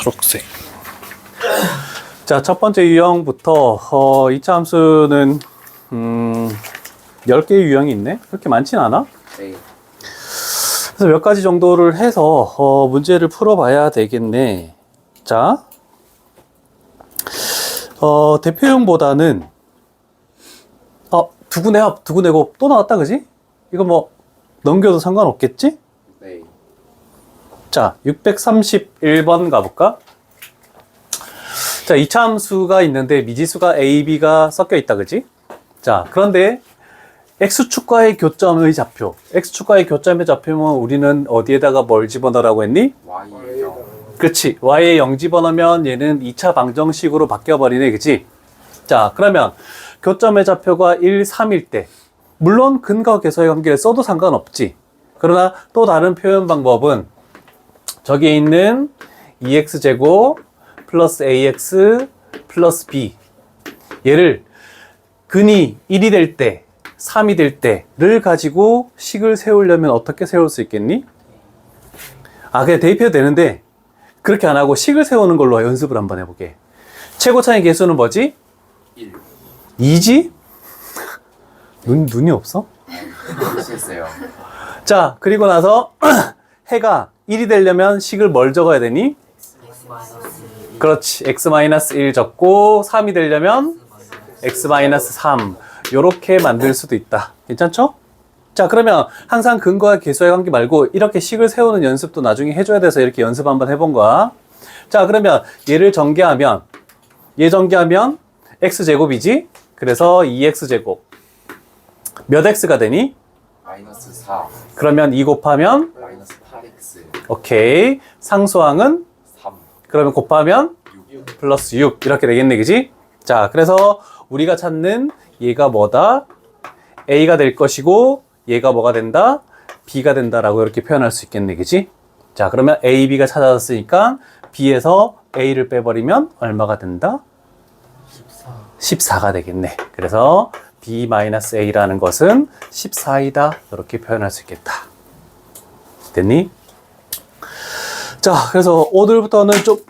초록색. 자, 첫 번째 유형부터 2차 함수는 10개의 유형이 있네? 그렇게 많진 않아? 네. 그래서 몇 가지 정도를 해서 문제를 풀어봐야 되겠네. 자, 대표형보다는 두구네 곱 또 나왔다, 그지? 이거 뭐 넘겨도 상관없겠지? 네. 자, 631번 가볼까? 자, 2차 함수가 있는데 미지수가 A, B가 섞여 있다, 그지? 자, 그런데 X축과의 교점의 좌표. X축과의 교점의 좌표면 우리는 어디에다가 뭘 집어넣으라고 했니? Y요. 그렇지. Y에 0 집어넣으면 얘는 2차 방정식으로 바뀌어버리네, 그지? 자, 그러면 교점의 좌표가 1, 3일 때 물론 근과 계수의 관계를 써도 상관없지. 그러나 또 다른 표현 방법은 저기에 있는 2x제곱 플러스 ax 플러스 b 얘를 근이 1이 될 때, 3이 될 때를 가지고 식을 세우려면 어떻게 세울 수 있겠니? 그냥 대입해도 되는데 그렇게 안 하고 식을 세우는 걸로 연습을 한번 해보게. 최고차의 개수는 뭐지? 1. 2지? 눈이 없어? 실수했어요. 자, 그리고 나서 해가 1이 되려면 식을 뭘 적어야 되니? 그렇지. x-1 적고 3이 되려면 x-3 요렇게 만들 수도 있다. 괜찮죠? 자, 그러면 항상 근과 계수의 관계 말고 이렇게 식을 세우는 연습도 나중에 해줘야 돼서 이렇게 연습 한번 해본 거야. 자, 그러면 얘를 전개하면 얘 전개하면 x제곱이지? 그래서 2x제곱 몇 x가 되니? 마이너스 4. 그러면 2 곱하면 마이너스 8x. 오케이. 상수항은 3. 그러면 곱하면 6. 플러스 6 이렇게 되겠네, 그지? 자, 그래서 우리가 찾는 얘가 뭐다? A가 될 것이고 얘가 뭐가 된다? B가 된다라고 이렇게 표현할 수 있겠네, 그지? 자, 그러면 A, B가 찾아졌으니까 B에서 A를 빼버리면 얼마가 된다? 14가 되겠네. 그래서 B-A라는 것은 14이다. 이렇게 표현할 수 있겠다. 됐니? 자, 그래서 오늘부터는 좀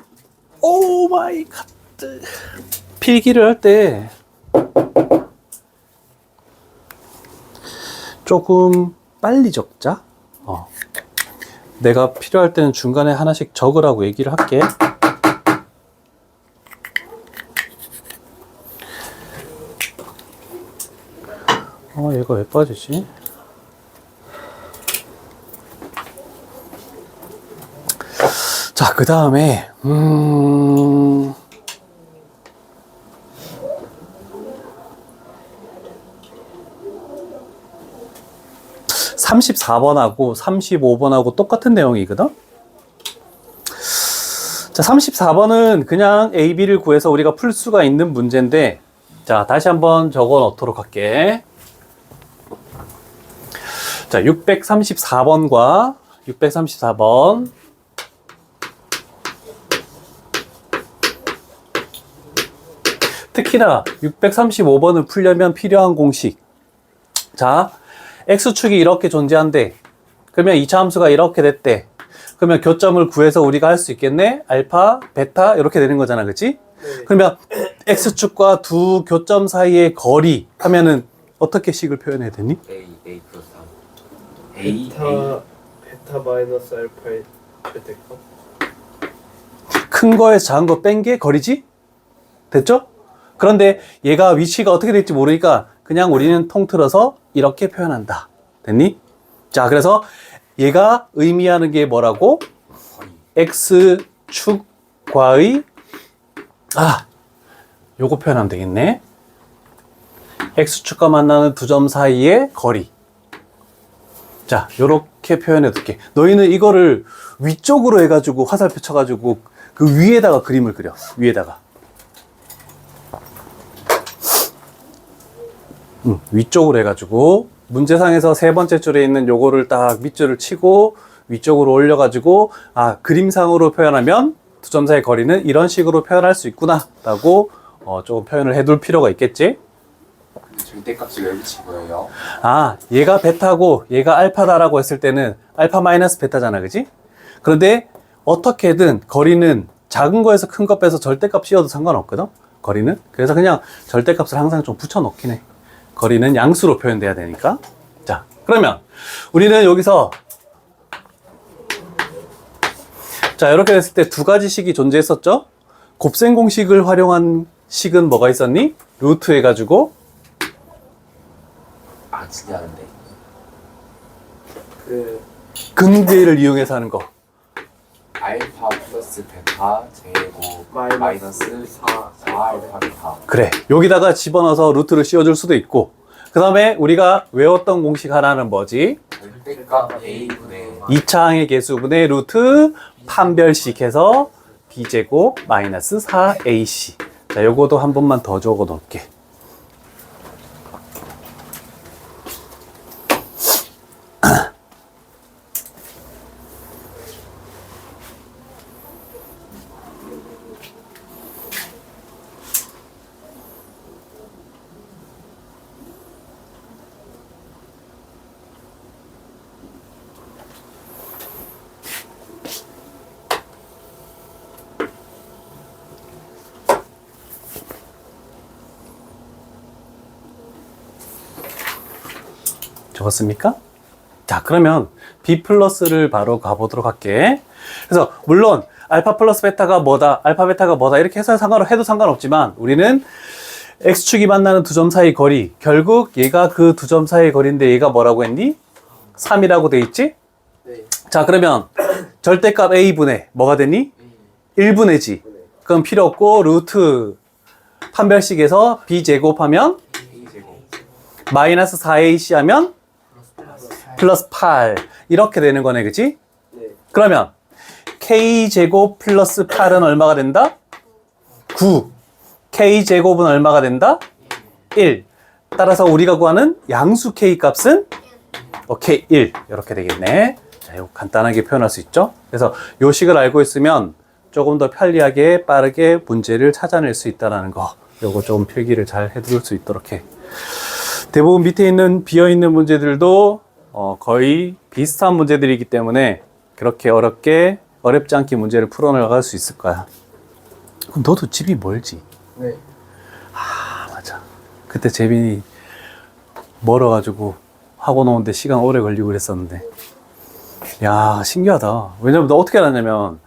오 마이 갓 필기를 할 때 조금 빨리 적자. 내가 필요할 때는 중간에 하나씩 적으라고 얘기를 할게. 얘가 왜 빠지지? 자, 그 다음에 34번하고 35번하고 똑같은 내용이거든? 자, 34번은 그냥 A, B를 구해서 우리가 풀 수가 있는 문제인데, 자, 다시 한번 적어 놓도록 할게. 자, 634번과 634번. 특히나 635번을 풀려면 필요한 공식. 자, X축이 이렇게 존재한대. 그러면 2차 함수가 이렇게 됐대. 그러면 교점을 구해서 우리가 할 수 있겠네? 알파, 베타 이렇게 되는 거잖아, 그치? 네. 그러면 X축과 두 교점 사이의 거리 하면은 어떻게 식을 표현해야 되니? A 플러스 3. 베타 마이너스 알파의 최대값. 큰 거에서 작은 거 뺀 게 거리지? 됐죠? 그런데 얘가 위치가 어떻게 될지 모르니까 그냥 우리는 통틀어서 이렇게 표현한다. 됐니? 자, 그래서 얘가 의미하는 게 뭐라고? X축과의 요거 표현하면 되겠네. X축과 만나는 두 점 사이의 거리. 자, 요렇게 표현해 둘게. 너희는 이거를 위쪽으로 해가지고 화살표 쳐가지고 그 위에다가 그림을 그려. 위에다가. 위쪽으로 해가지고 문제상에서 세 번째 줄에 있는 요거를 딱 밑줄을 치고 위쪽으로 올려가지고 그림상으로 표현하면 두 점 사이의 거리는 이런 식으로 표현할 수 있구나 라고 조금 표현을 해둘 필요가 있겠지. 절대값을 왜 붙인 거예요? 얘가 베타고 얘가 알파다라고 했을 때는 알파 마이너스 베타잖아, 그지? 그런데 어떻게든 거리는 작은 거에서 큰 거 빼서 절대값 씌워도 상관없거든, 거리는. 그래서 그냥 절대값을 항상 좀 붙여 놓긴 해. 거리는 양수로 표현돼야 되니까. 자, 그러면 우리는 여기서 자, 이렇게 됐을 때 두 가지 식이 존재했었죠. 곱셈 공식을 활용한 식은 뭐가 있었니? 루트 해가지고 아 진짜는데. 그 근계를 이용해서 하는 거. 알파 플러스 베타 제곱 마이너스 4 알파 베타. 그래, 여기다가 집어넣어서 루트를 씌워줄 수도 있고, 그 다음에 우리가 외웠던 공식 하나는 뭐지? 절대값 a분의 2차항의 개수분의 루트 판별식 해서 b제곱 마이너스 4ac. 자, 요거도 한 번만 더 적어 놓을게. 적었습니까? 자, 그러면 b 플러스를 바로 가보도록 할게. 그래서 물론 알파 플러스 베타가 뭐다, 알파 베타가 뭐다 이렇게 해서 해도 상관없지만, 우리는 x축이 만나는 두 점 사이 거리, 결국 얘가 그 두 점 사이 거리인데 얘가 뭐라고 했니? 3이라고 돼 있지? 네. 자, 그러면 절대값 a분의 뭐가 되니? 1분의지. 그럼 필요 없고 루트 판별식에서 b 제곱하면 a 제곱 마이너스 4ac 하면 플러스 8 이렇게 되는 거네, 그치? 네. 그러면 k제곱 플러스 8은 얼마가 된다? 9. k제곱은 얼마가 된다? 1. 따라서 우리가 구하는 양수 k 값은 오케이 1 이렇게 되겠네. 자, 이거 간단하게 표현할 수 있죠. 그래서 요 식을 알고 있으면 조금 더 편리하게 빠르게 문제를 찾아낼 수 있다는 거, 요거 조금 필기를 잘 해둘 수 있도록 해. 대부분 밑에 있는 비어있는 문제들도 거의 비슷한 문제들이기 때문에 그렇게 어렵지 않게 문제를 풀어나갈 수 있을 거야. 그럼 너도 집이 멀지? 네. 아, 맞아. 그때 재빈이 멀어가지고 학원 오는데 시간 오래 걸리고 그랬었는데. 야, 신기하다. 왜냐면 너 어떻게 알았냐면,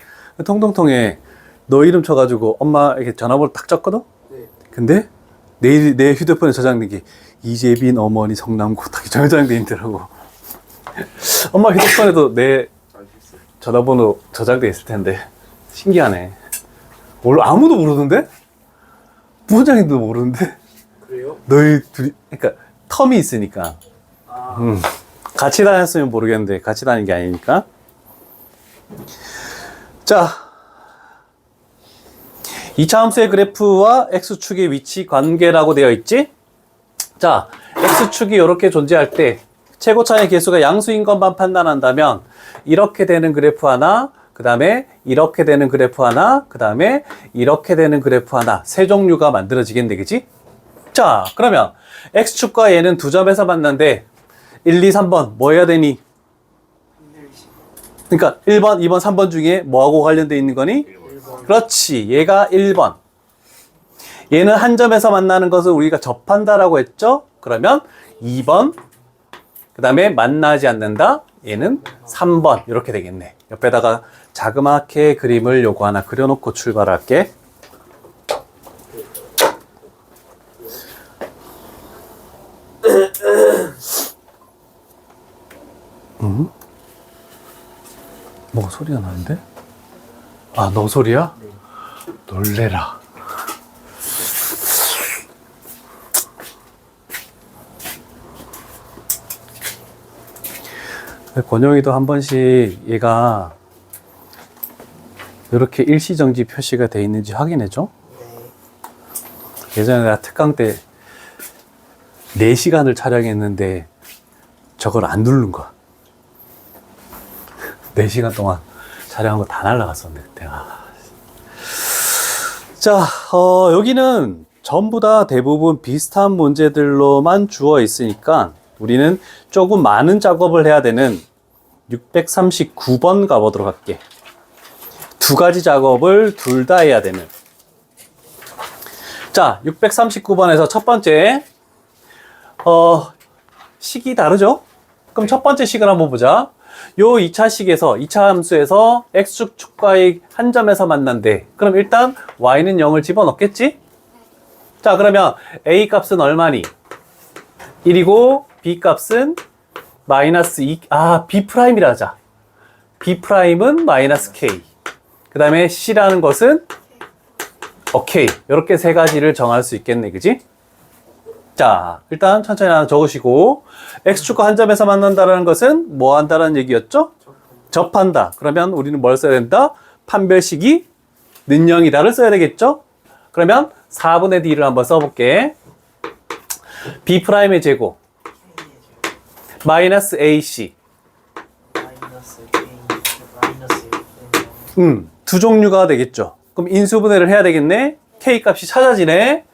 통통통에 너 이름 쳐가지고 엄마 이렇게 전화번호 딱 적거든? 네. 근데 내 휴대폰에 저장된 게 이재빈 어머니 성남고 딱 저장돼 있더라고. 엄마 휴대폰에도 내 전화번호 저장돼 있을 텐데. 신기하네. 원래 아무도 모르던데? 부장님도 모르는데? 그래요? 너희 둘이, 그러니까 텀이 있으니까. 아. 같이 다녔으면 모르겠는데 같이 다닌 게 아니니까. 자, 2차 함수의 그래프와 x축의 위치 관계라고 되어 있지? 자, x축이 이렇게 존재할 때 최고차의 개수가 양수인 것만 판단한다면 이렇게 되는 그래프 하나, 그 다음에 이렇게 되는 그래프 하나, 그 다음에 이렇게 되는 그래프 하나, 세 종류가 만들어지겠네, 그지? 자, 그러면 x축과 얘는 두 점에서 만난데 1, 2, 3번 뭐 해야 되니? 그러니까 1번, 2번, 3번 중에 뭐하고 관련되어 있는 거니? 1번. 그렇지, 얘가 1번. 얘는 한 점에서 만나는 것을 우리가 접한다라고 했죠? 그러면 2번, 그 다음에 만나지 않는다, 얘는 3번 이렇게 되겠네. 옆에다가 자그맣게 그림을 요거 하나 그려놓고 출발할게. 뭐 소리가 나는데? 아, 너 소리야? 놀래라. 권영이도 한 번씩 얘가 이렇게 일시정지 표시가 돼 있는지 확인해줘. 예전에 내가 특강 때 4시간을 촬영했는데 저걸 안 누른 거야. 4시간 동안 촬영한 거 다 날라갔었는데 그때. 자, 여기는 전부 다 대부분 비슷한 문제들로만 주어 있으니까 우리는 조금 많은 작업을 해야 되는 639번 가보도록 할게. 두 가지 작업을 둘 다 해야 되는. 자, 639번에서 첫 번째, 식이 다르죠? 그럼 첫 번째 식을 한번 보자. 요 2차 식에서, 2차 함수에서 x축과의 한 점에서 만난대. 그럼 일단 y는 0을 집어넣겠지? 자, 그러면 a 값은 얼마니? 1이고 b 값은 마이너스 2, b 프라임이라 하자. b 프라임은 마이너스 k. 그 다음에 c라는 것은 오케이. 이렇게 세 가지를 정할 수 있겠네, 그지? 자, 일단 천천히 하나 적으시고, x축과 한 점에서 만난다는 것은 뭐 한다는 얘기였죠? 접한다. 그러면 우리는 뭘 써야 된다? 판별식이 는영이다를 써야 되겠죠? 그러면 4분의 d를 한번 써볼게. b'의 제곱 마이너스 ac. 두 종류가 되겠죠. 그럼 인수분해를 해야 되겠네. k 값이 찾아지네.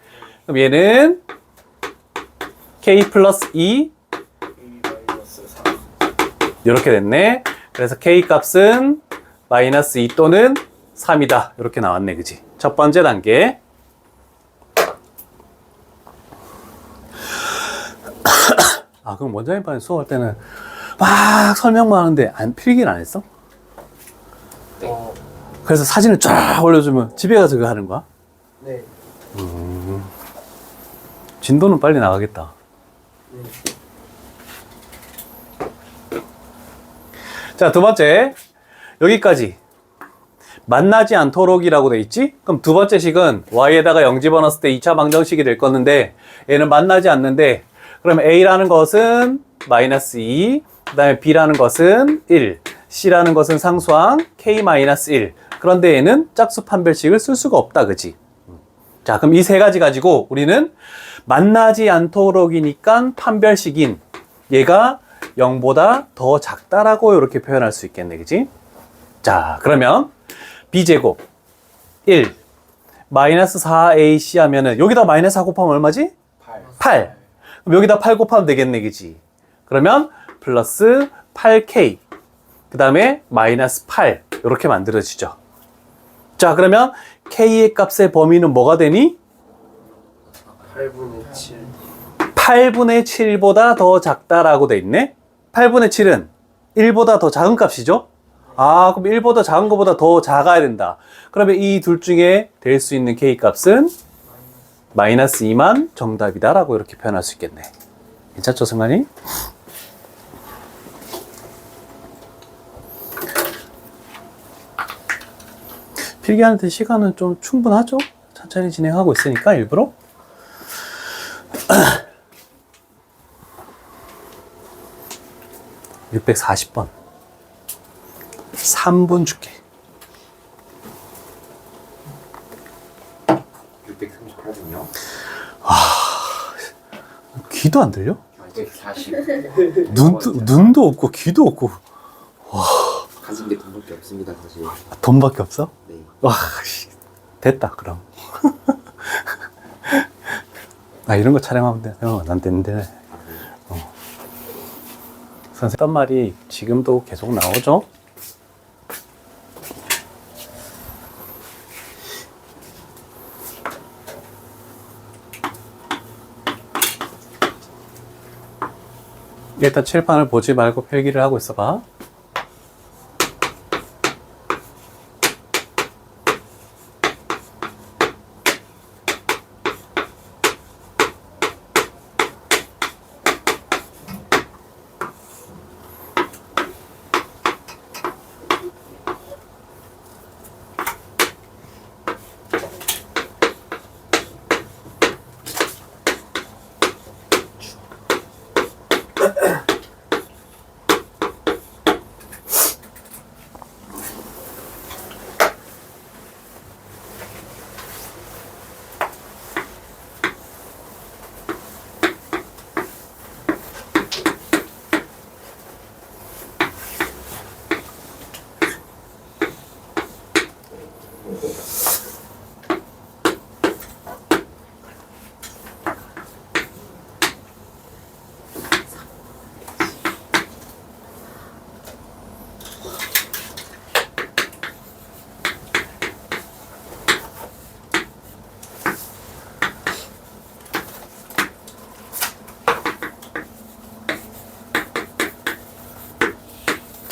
그럼 얘는 k 플러스 2 이렇게 됐네. 그래서 k 값은 마이너스 2 또는 3이다. 이렇게 나왔네, 그지? 첫 번째 단계. 그럼 원장님 반에 수업할 때는 막 설명만 하는데 필기는 안 했어? 그래서 사진을 쫙 올려주면 집에 가서 그거 하는 거야? 네. 진도는 빨리 나가겠다. 네. 자, 두 번째. 여기까지. 만나지 않도록이라고 돼 있지? 그럼 두 번째 식은 y에다가 0 집어넣었을 때 2차 방정식이 될 거는데 얘는 만나지 않는데 그럼 a라는 것은 마이너스 2, 그 다음에 b라는 것은 1, c라는 것은 상수항 k-1. 그런데 얘는 짝수 판별식을 쓸 수가 없다, 그지? 자, 그럼 이 세 가지 가지고 우리는 만나지 않도록이니까 판별식인 얘가 0보다 더 작다라고 이렇게 표현할 수 있겠네, 그지? 자, 그러면 b제곱 1 마이너스 4ac 하면은 여기다 마이너스 4 곱하면 얼마지? 8. 그럼 여기다 8 곱하면 되겠네, 그지? 그러면 플러스 8k 그 다음에 마이너스 8 이렇게 만들어지죠. 자, 그러면 k의 값의 범위는 뭐가 되니? 8분의 7. 8분의 7보다 더 작다라고 돼 있네. 8분의 7은 1보다 더 작은 값이죠. 그럼 1보다 작은 것보다 더 작아야 된다. 그러면 이 둘 중에 될 수 있는 k 값은 마이너스 2만 정답이다라고 이렇게 표현할 수 있겠네. 괜찮죠, 승관이? 필기하는데 시간은 좀 충분하죠? 천천히 진행하고 있으니까 일부러. 640번 3분 줄게. 638분요? 귀도 안 들려? 640. 눈도 없고 귀도 없고 가슴에 돈밖에 없습니다, 사실. 돈밖에 없어? 네. 와, 됐다 그럼. 이런 거 촬영하면 돼. 난 되는데. 선생님 했던 말이 지금도 계속 나오죠? 일단 칠판을 보지 말고 필기를 하고 있어봐.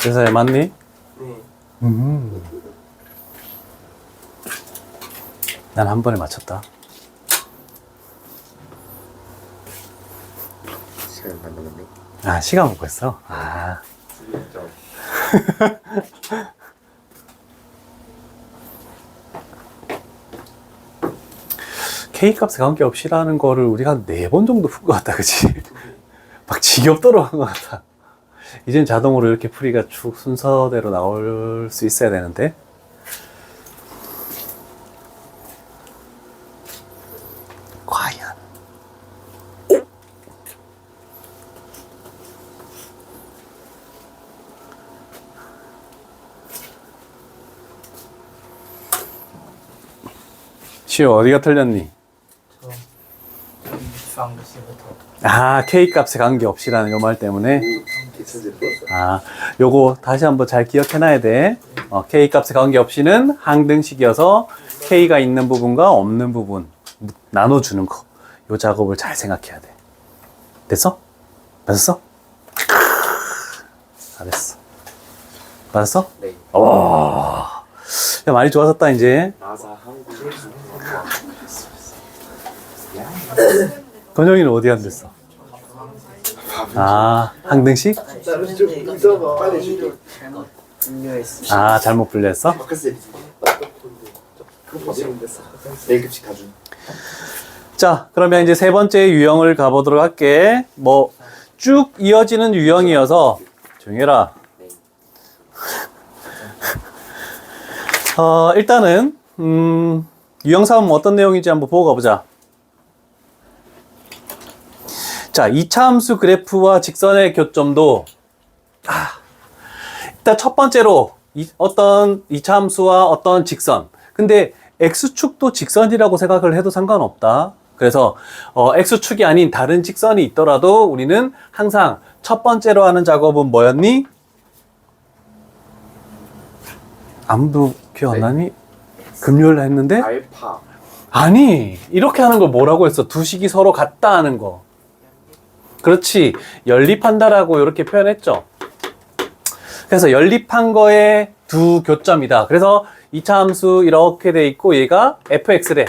대사에 맞니? 네. 난 한 번에 맞췄다. 시간 안 남았네. 아, 시간 먹고 있어? 아. 진짜. K값에 관계없이라는 거를 우리가 한 4번 정도 푼 것 같다, 그치? 막 지겹도록 한 것 같아. 이젠 자동으로 이렇게 풀이가 쭉 순서대로 나올 수 있어야 되는데. 과연. 시오, 어디가 틀렸니? 방식부터. 아, K값에 관계없이라는 요 말 때문에. 괜찮지? 아, 요거 다시 한번 잘 기억해놔야 돼. K값에 관계없이는 항등식이어서 K가 있는 부분과 없는 부분 나눠주는 거. 요 작업을 잘 생각해야 돼. 됐어? 맞았어? 잘했어. 맞았어? 네. 와, 야, 많이 좋아졌다, 이제. 나사 한국. 건영이는 어디 안 됐어? 아, 항등식? 나는 좀 믿어봐. 빨리 줄게. 분류했어. 아, 잘못 분류했어? 바카스 그 보시면 됐어. 내일 급식 가준. 자, 그러면 이제 세 번째 유형을 가보도록 할게. 뭐, 쭉 이어지는 유형이어서, 조용히 해라. 네. 일단은, 유형 3은 어떤 내용인지 한번 보고 가보자. 자, 2차 함수 그래프와 직선의 교점도, 일단 첫 번째로, 어떤 2차 함수와 어떤 직선. 근데, X축도 직선이라고 생각을 해도 상관없다. 그래서, X축이 아닌 다른 직선이 있더라도 우리는 항상 첫 번째로 하는 작업은 뭐였니? 아무도 기억 안 나니? 금요일 했는데? 알파. 아니, 이렇게 하는 걸 뭐라고 했어? 두 식이 서로 같다 하는 거. 그렇지. 연립한다라고 이렇게 표현했죠. 그래서 연립한 거에 두 교점이다. 그래서 2차 함수 이렇게 돼 있고 얘가 fx래.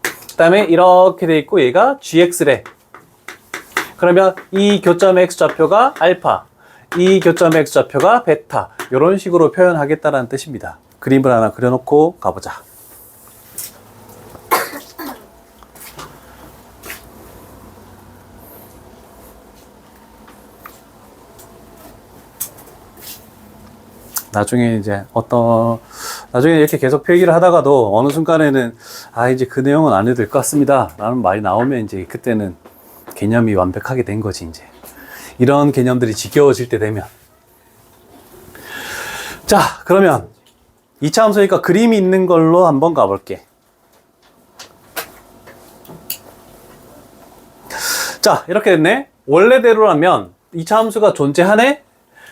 그 다음에 이렇게 돼 있고 얘가 gx래. 그러면 이 교점의 x좌표가 알파, 이 교점의 x좌표가 베타. 이런 식으로 표현하겠다라는 뜻입니다. 그림을 하나 그려놓고 가보자. 나중에 이제 나중에 이렇게 계속 필기를 하다가도 어느 순간에는 이제 그 내용은 안 해도 될 것 같습니다 라는 말이 나오면 이제 그때는 개념이 완벽하게 된 거지. 이제 이런 개념들이 지겨워질 때 되면. 자, 그러면 2차 함수니까 그림이 있는 걸로 한번 가볼게. 자, 이렇게 됐네. 원래대로라면 2차 함수가 존재하네.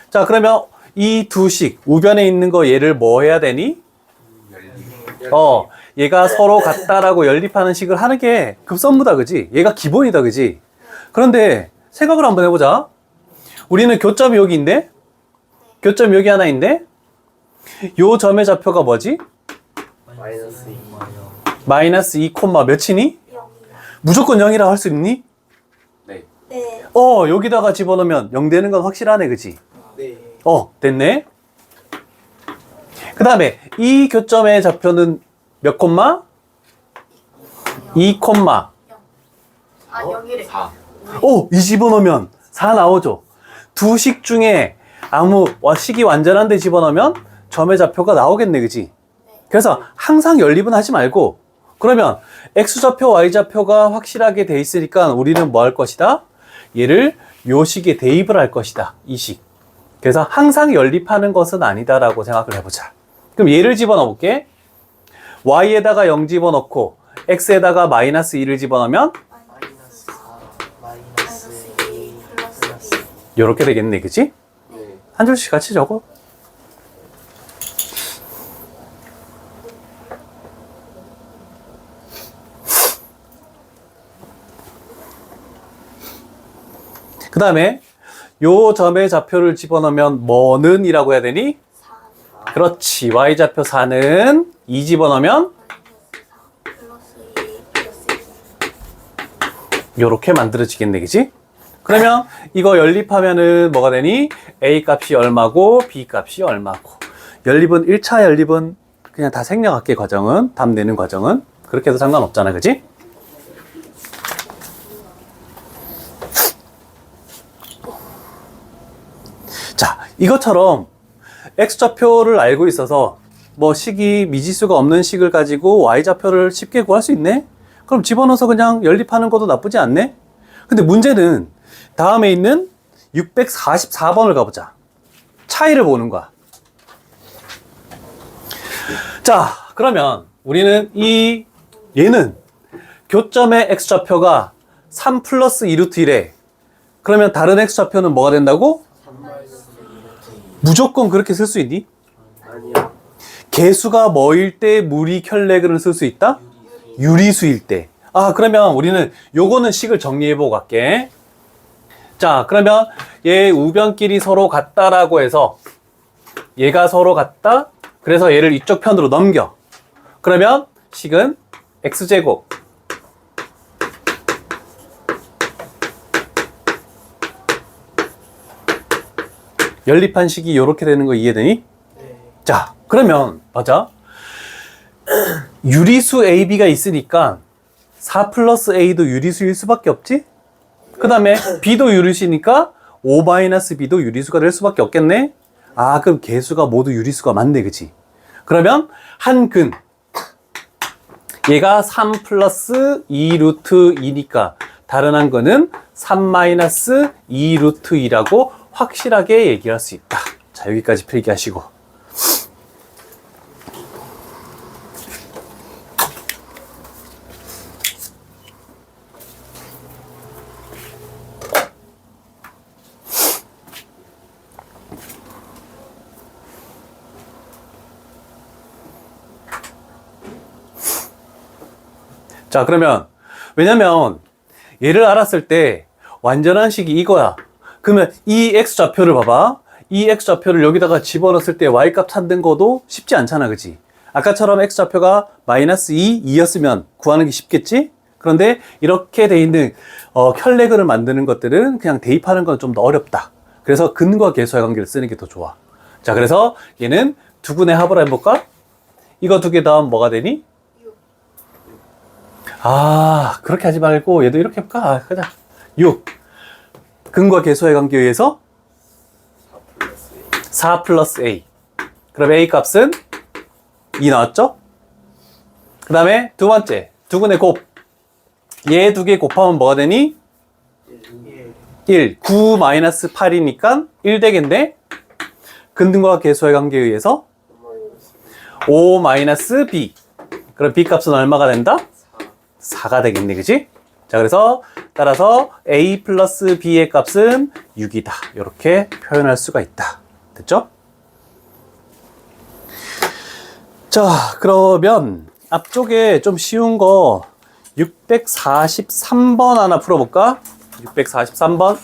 자, 그러면 이 두 식, 우변에 있는 거 얘를 뭐 해야 되니? 얘가 서로 같다라고 연립하는 식을 하는 게 급선무다, 그지? 얘가 기본이다, 그지? 그런데 생각을 한번 해보자. 우리는 교점이 여기 있네? 교점이 여기 하나 있네? 요 점의 좌표가 뭐지? 마이너스 2. 마이너스 2, 몇이니? 무조건 0이라고 할 수 있니? 네. 네. 여기다가 집어넣으면 0 되는 건 확실하네, 그지? 네. 됐네. 그 다음에 이 교점의 좌표는 몇 콤마? 2 콤마. 여기래. 4. 이 집어넣으면 4 나오죠. 두 식 중에 아무 식이 완전한 데 집어넣으면 점의 좌표가 나오겠네, 그지? 그래서 항상 연립은 하지 말고, 그러면 X좌표, Y좌표가 확실하게 돼 있으니까 우리는 뭐 할 것이다? 얘를 요 식에 대입을 할 것이다. 이 식. 그래서 항상 연립하는 것은 아니다라고 생각을 해보자. 그럼 얘를 집어넣어 볼게. Y에다가 0 집어넣고 X에다가 마이너스 2를 집어넣으면 마이너스 4, 마이너스 2, 플러스 2. 이렇게 되겠네, 그치? 네. 한 줄씩 같이 적어. 그 다음에 요 점의 좌표를 집어넣으면 뭐는 이라고 해야 되니? 4 그렇지. y좌표 4는 2 집어넣으면 플러스 2 플러스 2 요렇게 만들어지겠네, 그지? 그러면 이거 연립하면은 뭐가 되니? A 값이 얼마고 B 값이 얼마고. 연립은 1차 연립은 그냥 다 생략할게, 과정은. 답 내는 과정은. 그렇게 해도 상관없잖아, 그지? 자, 이것처럼 x좌표를 알고 있어서 뭐 식이 미지수가 없는 식을 가지고 y좌표를 쉽게 구할 수 있네? 그럼 집어넣어서 그냥 연립하는 것도 나쁘지 않네? 근데 문제는 다음에 있는 644번을 가보자. 차이를 보는 거야. 자, 그러면 우리는 얘는 교점의 x좌표가 3 플러스 2루트 1에 그러면 다른 x좌표는 뭐가 된다고? 3 마이너스 2루트 2. 무조건 그렇게 쓸 수 있니? 아니야. 개수가 뭐일 때 무리 켤레근을 쓸 수 있다? 유리수일 때. 아, 그러면 우리는 요거는 식을 정리해보고 갈게. 자, 그러면 얘 우변끼리 서로 같다라고 해서 얘가 서로 같다? 그래서 얘를 이쪽 편으로 넘겨. 그러면 식은 x제곱 연립한 식이 이렇게 되는 거 이해되니? 네. 자, 그러면 맞아. 유리수 AB가 있으니까 4 플러스 A도 유리수일 수밖에 없지? 그 다음에 B도 유리수니까 5 마이너스 B도 유리수가 될 수밖에 없겠네? 아, 그럼 개수가 모두 유리수가 맞네, 그치? 그러면 한 근, 얘가 3 플러스 2 루트 2니까 다른 한 근은 3 마이너스 2 루트 2라고 확실하게 얘기할 수 있다. 자, 여기까지 필기하시고. 자, 그러면 왜냐면 얘를 알았을 때 완전한 식이 이거야. 그러면 이 x좌표를 봐봐. 이 x좌표를 여기다가 집어넣었을 때 y값 찾는 것도 쉽지 않잖아, 그치? 아까처럼 x좌표가 마이너스 2, 2였으면 구하는 게 쉽겠지? 그런데 이렇게 돼 있는 켤레근을 만드는 것들은 그냥 대입하는 건 좀 더 어렵다. 그래서 근과 계수의 관계를 쓰는 게 더 좋아. 자, 그래서 얘는 두 근의 합을 해볼까? 이거 두 개 더하면 뭐가 되니? 아, 그렇게 하지 말고 얘도 이렇게 해볼까? 아, 그냥 6. 근과 계수의 관계에 의해서 4 플러스 A. 그럼 A 값은 2 나왔죠? 그 다음에 두 번째, 두 근의 곱. 얘 두 개 곱하면 뭐가 되니? 1. 9 마이너스 8이니까 1 되겠네? 근등과 계수의 관계에 의해서 5 마이너스 B. 그럼 B 값은 얼마가 된다? 4가 되겠네, 그치? 자, 그래서 따라서 A 플러스 B의 값은 6이다. 이렇게 표현할 수가 있다. 됐죠? 자, 그러면 앞쪽에 좀 쉬운 거 643번 하나 풀어볼까? 643번.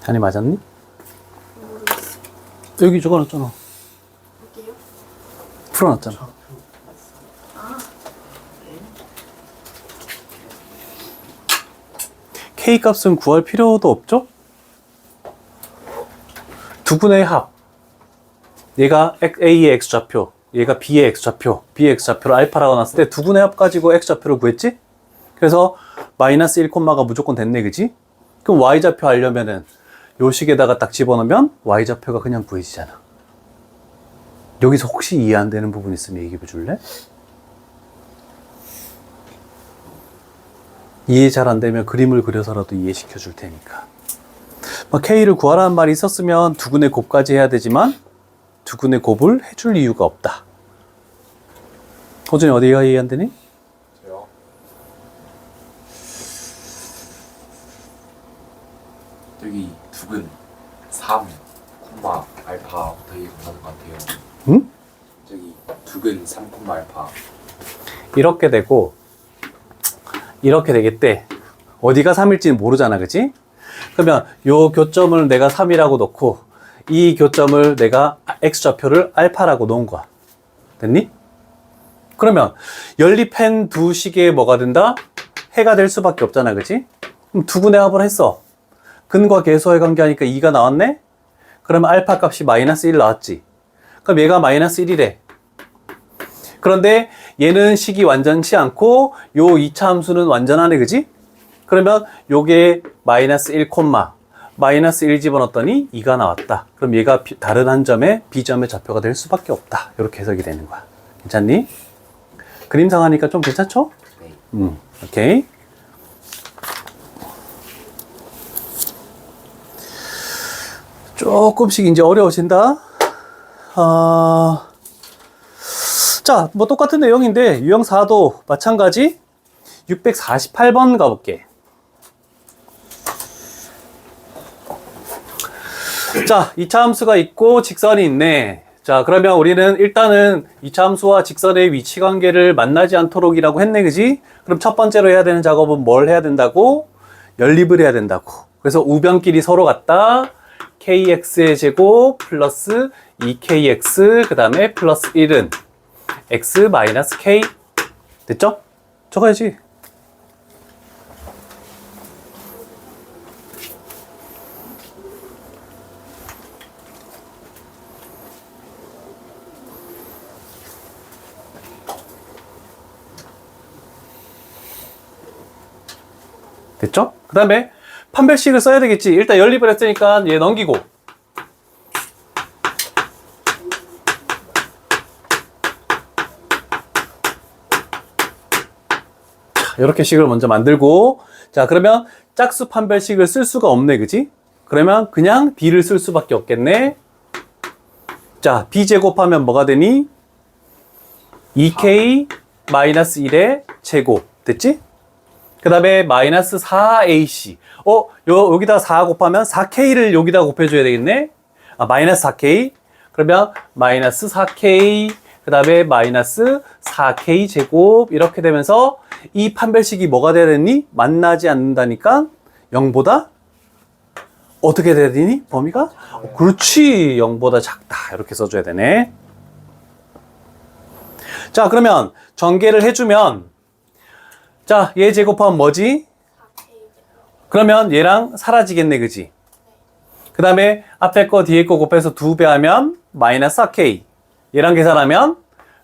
아니, 맞았니? 모르겠어. 여기 적어놨잖아. 볼게요. 풀어놨잖아. 아, K 값은 구할 필요도 없죠? 두분의 합. 얘가 A의 X좌표, 얘가 B의 X좌표, B의 X좌표를 알파라고 놨을 때 두분의 합 가지고 X좌표를 구했지? 그래서 마이너스 1, 가 무조건 됐네, 그지? 그럼 Y좌표 하려면은 요 식에다가 딱 집어넣으면 Y좌표가 그냥 구해지잖아. 여기서 혹시 이해 안 되는 부분 있으면 얘기해 줄래? 이해 잘 안 되면 그림을 그려서라도 이해시켜 줄 테니까. K를 구하라는 말이 있었으면 두근의 곱까지 해야 되지만 두근의 곱을 해줄 이유가 없다. 호준이 어디가 이해 안 되니? 저요. 여기 두근 3, 콤마 알파부터 이해가 가는 것 같아요. 응? 저기 두근 3, 콤마 알파. 이렇게 되고 이렇게 되겠대. 어디가 3일지는 모르잖아, 그치? 그러면 요 교점을 내가 3이라고 놓고 이 교점을 내가 X좌표를 알파라고 놓은 거야. 됐니? 그러면 연립한 두 식의 뭐가 된다? 해가 될 수밖에 없잖아, 그치? 그럼 두분의 합을 했어. 근과 계수의 관계하니까 2가 나왔네? 그러면 알파 값이 마이너스 1 나왔지. 그럼 얘가 마이너스 1이래. 그런데 얘는 식이 완전치 않고 요 2차 함수는 완전하네, 그지? 그러면 요게 마이너스 1, 마이너스 1 집어넣었더니 2가 나왔다. 그럼 얘가 다른 한 점에 B점의 좌표가 될 수밖에 없다. 이렇게 해석이 되는 거야. 괜찮니? 그림상 하니까 좀 괜찮죠? 네. 오케이. 조금씩 이제 어려워진다. 자, 뭐 똑같은 내용인데 유형 4도 마찬가지 648번 가볼게. 자, 2차 함수가 있고 직선이 있네. 자, 그러면 우리는 일단은 2차 함수와 직선의 위치 관계를 만나지 않도록이라고 했네, 그지? 그럼 첫 번째로 해야 되는 작업은 뭘 해야 된다고? 연립을 해야 된다고. 그래서 우변끼리 서로 같다. kx의 제곱 플러스 2kx 그 다음에 플러스 1은 x 마이너스 k. 됐죠? 적어야지. 됐죠? 그 다음에 판별식을 써야 되겠지. 일단 연립을 했으니까 얘 넘기고. 자, 이렇게 식을 먼저 만들고. 자, 그러면 짝수 판별식을 쓸 수가 없네, 그지? 그러면 그냥 B를 쓸 수밖에 없겠네. 자, B 제곱하면 뭐가 되니? 2K 마이너스 1의 제곱. 됐지? 그 다음에 마이너스 4AC. 여기다 4 곱하면 4K를 여기다 곱해줘야 되겠네? 마이너스 4K. 그러면 마이너스 4K. 그 다음에 마이너스 4K 제곱. 이렇게 되면서 이 판별식이 뭐가 돼야 되니? 만나지 않는다니까? 0보다? 어떻게 돼야 되니? 범위가? 그렇지. 0보다 작다. 이렇게 써줘야 되네. 자, 그러면 전개를 해주면 자, 얘 제곱하면 뭐지? 4K 제곱. 그러면 얘랑 사라지겠네, 그지? 그 다음에 앞에 거 뒤에 거 곱해서 2배 하면 마이너스 4K. 얘랑 계산하면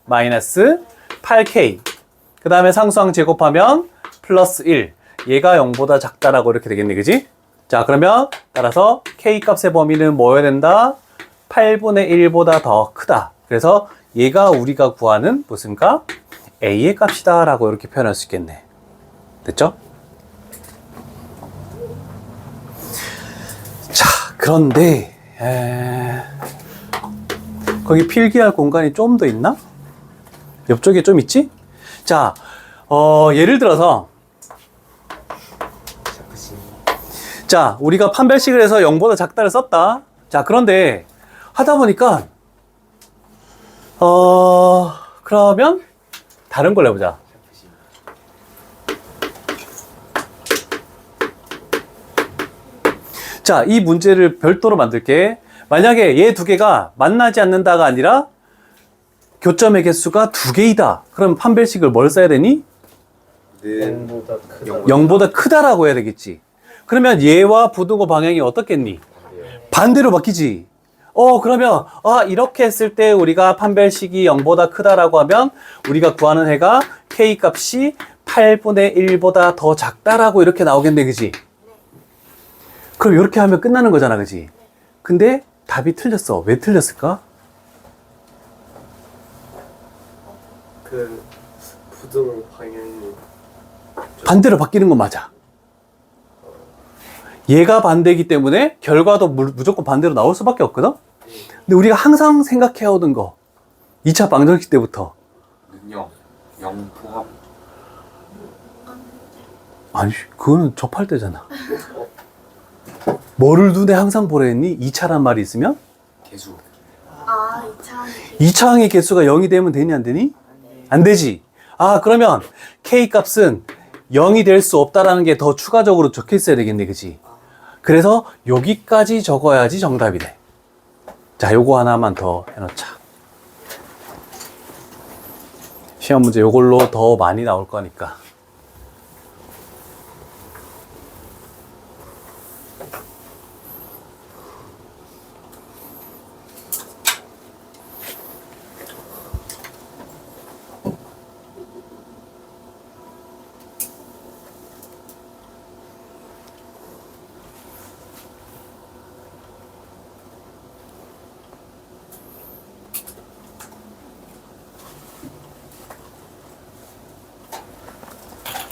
마이너스 8K. 그 다음에 상수항 제곱하면 플러스 1. 얘가 0보다 작다라고 이렇게 되겠네, 그지? 자, 그러면 따라서 K 값의 범위는 뭐여야 된다? 8분의 1보다 더 크다. 그래서 얘가 우리가 구하는 무슨 값? A의 값이다 라고 이렇게 표현할 수 있겠네. 됐죠? 자, 그런데 거기 필기할 공간이 좀 더 있나? 옆쪽에 좀 있지? 자, 예를 들어서 자, 우리가 판별식을 해서 0보다 작다를 썼다. 자, 그런데 하다 보니까 그러면 다른 걸 해보자. 자, 이 문제를 별도로 만들게. 만약에 얘 두 개가 만나지 않는다가 아니라 교점의 개수가 두 개이다. 그럼 판별식을 뭘 써야 되니? 는 0보다 크다. 0보다 크다라고 해야 되겠지. 그러면 얘와 부등호 방향이 어떻겠니? 반대로 바뀌지. 그러면 이렇게 했을 때 우리가 판별식이 0보다 크다라고 하면 우리가 구하는 해가 K 값이 8분의 1보다 더 작다라고 이렇게 나오겠네, 그지? 그럼 이렇게 하면 끝나는 거잖아, 그지? 근데 답이 틀렸어. 왜 틀렸을까? 그 부등호 방향이 반대로 바뀌는 건 맞아. 얘가 반대이기 때문에 결과도 무조건 반대로 나올 수밖에 없거든? 근데 우리가 항상 생각해오던 거 2차 방정식 때부터 능력 0 포함. 아니 그거는 접할 때잖아. 뭐를 눈에 항상 보라 했니? 2차란 말이 있으면? 개수. 아, 2차항의 개수가 0이 되면 되니 안 되니? 안 되지. 그러면 K 값은 0이 될 수 없다라는 게 더 추가적으로 적혀 있어야 되겠네, 그지? 그래서 여기까지 적어야지 정답이네. 자, 요거 하나만 더 해놓자. 시험 문제 요걸로 더 많이 나올 거니까.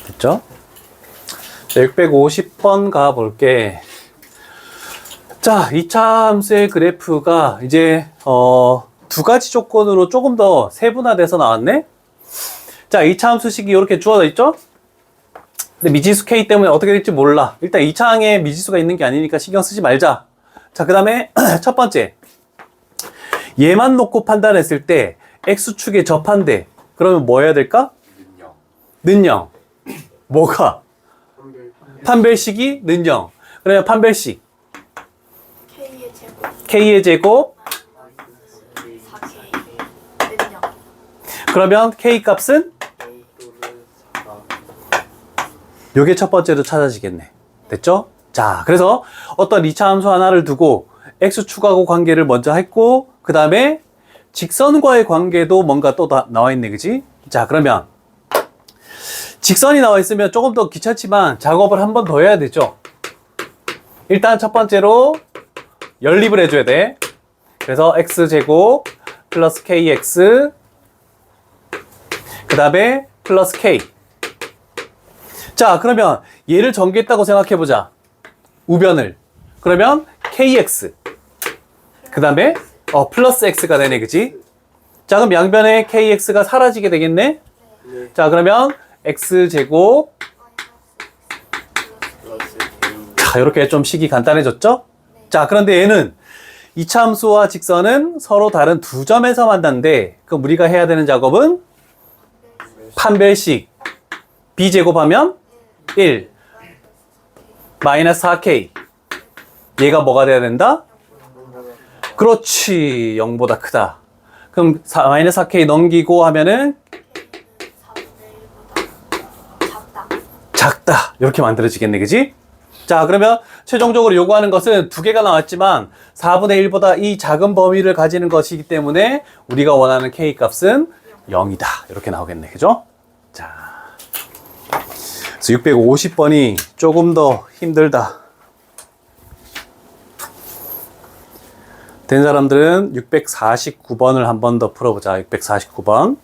됐죠? 자, 650번 가볼게. 자, 2차 함수의 그래프가 이제 두 가지 조건으로 조금 더 세분화돼서 나왔네. 자, 2차 함수식이 이렇게 주어져 있죠? 근데 미지수 K 때문에 어떻게 될지 몰라. 일단 2차항에 미지수가 있는 게 아니니까 신경 쓰지 말자. 자, 그 다음에 첫 번째, 얘만 놓고 판단했을 때 X축에 접한대. 그러면 뭐 해야 될까? 능력. 는 0. 뭐가? 판별 판별식이 는 0. 그러면 판별식 K의 제곱 K의 제곱. K 4K 는요. 그러면 K 값은 A 또는 4 요게 첫 번째로 찾아지겠네. 됐죠? 자, 그래서 어떤 2차 함수 하나를 두고 X축하고 관계를 먼저 했고, 그 다음에 직선과의 관계도 뭔가 또 나와 있네, 그지? 자, 그러면 직선이 나와 있으면 조금 더 귀찮지만 작업을 한 번 더 해야 되죠. 일단 첫 번째로 연립을 해줘야 돼. 그래서 X제곱 플러스 KX 그 다음에 플러스 K. 자, 그러면 얘를 전개했다고 생각해보자. 우변을. 그러면 KX 그 다음에 플러스 X가 되네, 그치? 자, 그럼 양변에 KX가 사라지게 되겠네? 네. 자, 그러면 X제곱. 플러스 K 자, 이렇게 좀 식이 간단해졌죠? 자, 그런데 얘는 이차 함수와 직선은 서로 다른 두 점에서 만났는데, 그럼 우리가 해야 되는 작업은 판별식 B제곱하면 1 마이너스 4K. 얘가 뭐가 돼야 된다? 그렇지, 0보다 크다. 그럼 마이너스 4K 넘기고 하면은 작다. 이렇게 만들어지겠네, 그지? 자, 그러면 최종적으로 요구하는 것은 두 개가 나왔지만 4분의 1보다 이 작은 범위를 가지는 것이기 때문에 우리가 원하는 K 값은 0이다. 이렇게 나오겠네, 그죠? 자, 그래서 650번이 조금 더 힘들다. 된 사람들은 649번을 한 번 더 풀어보자. 649번.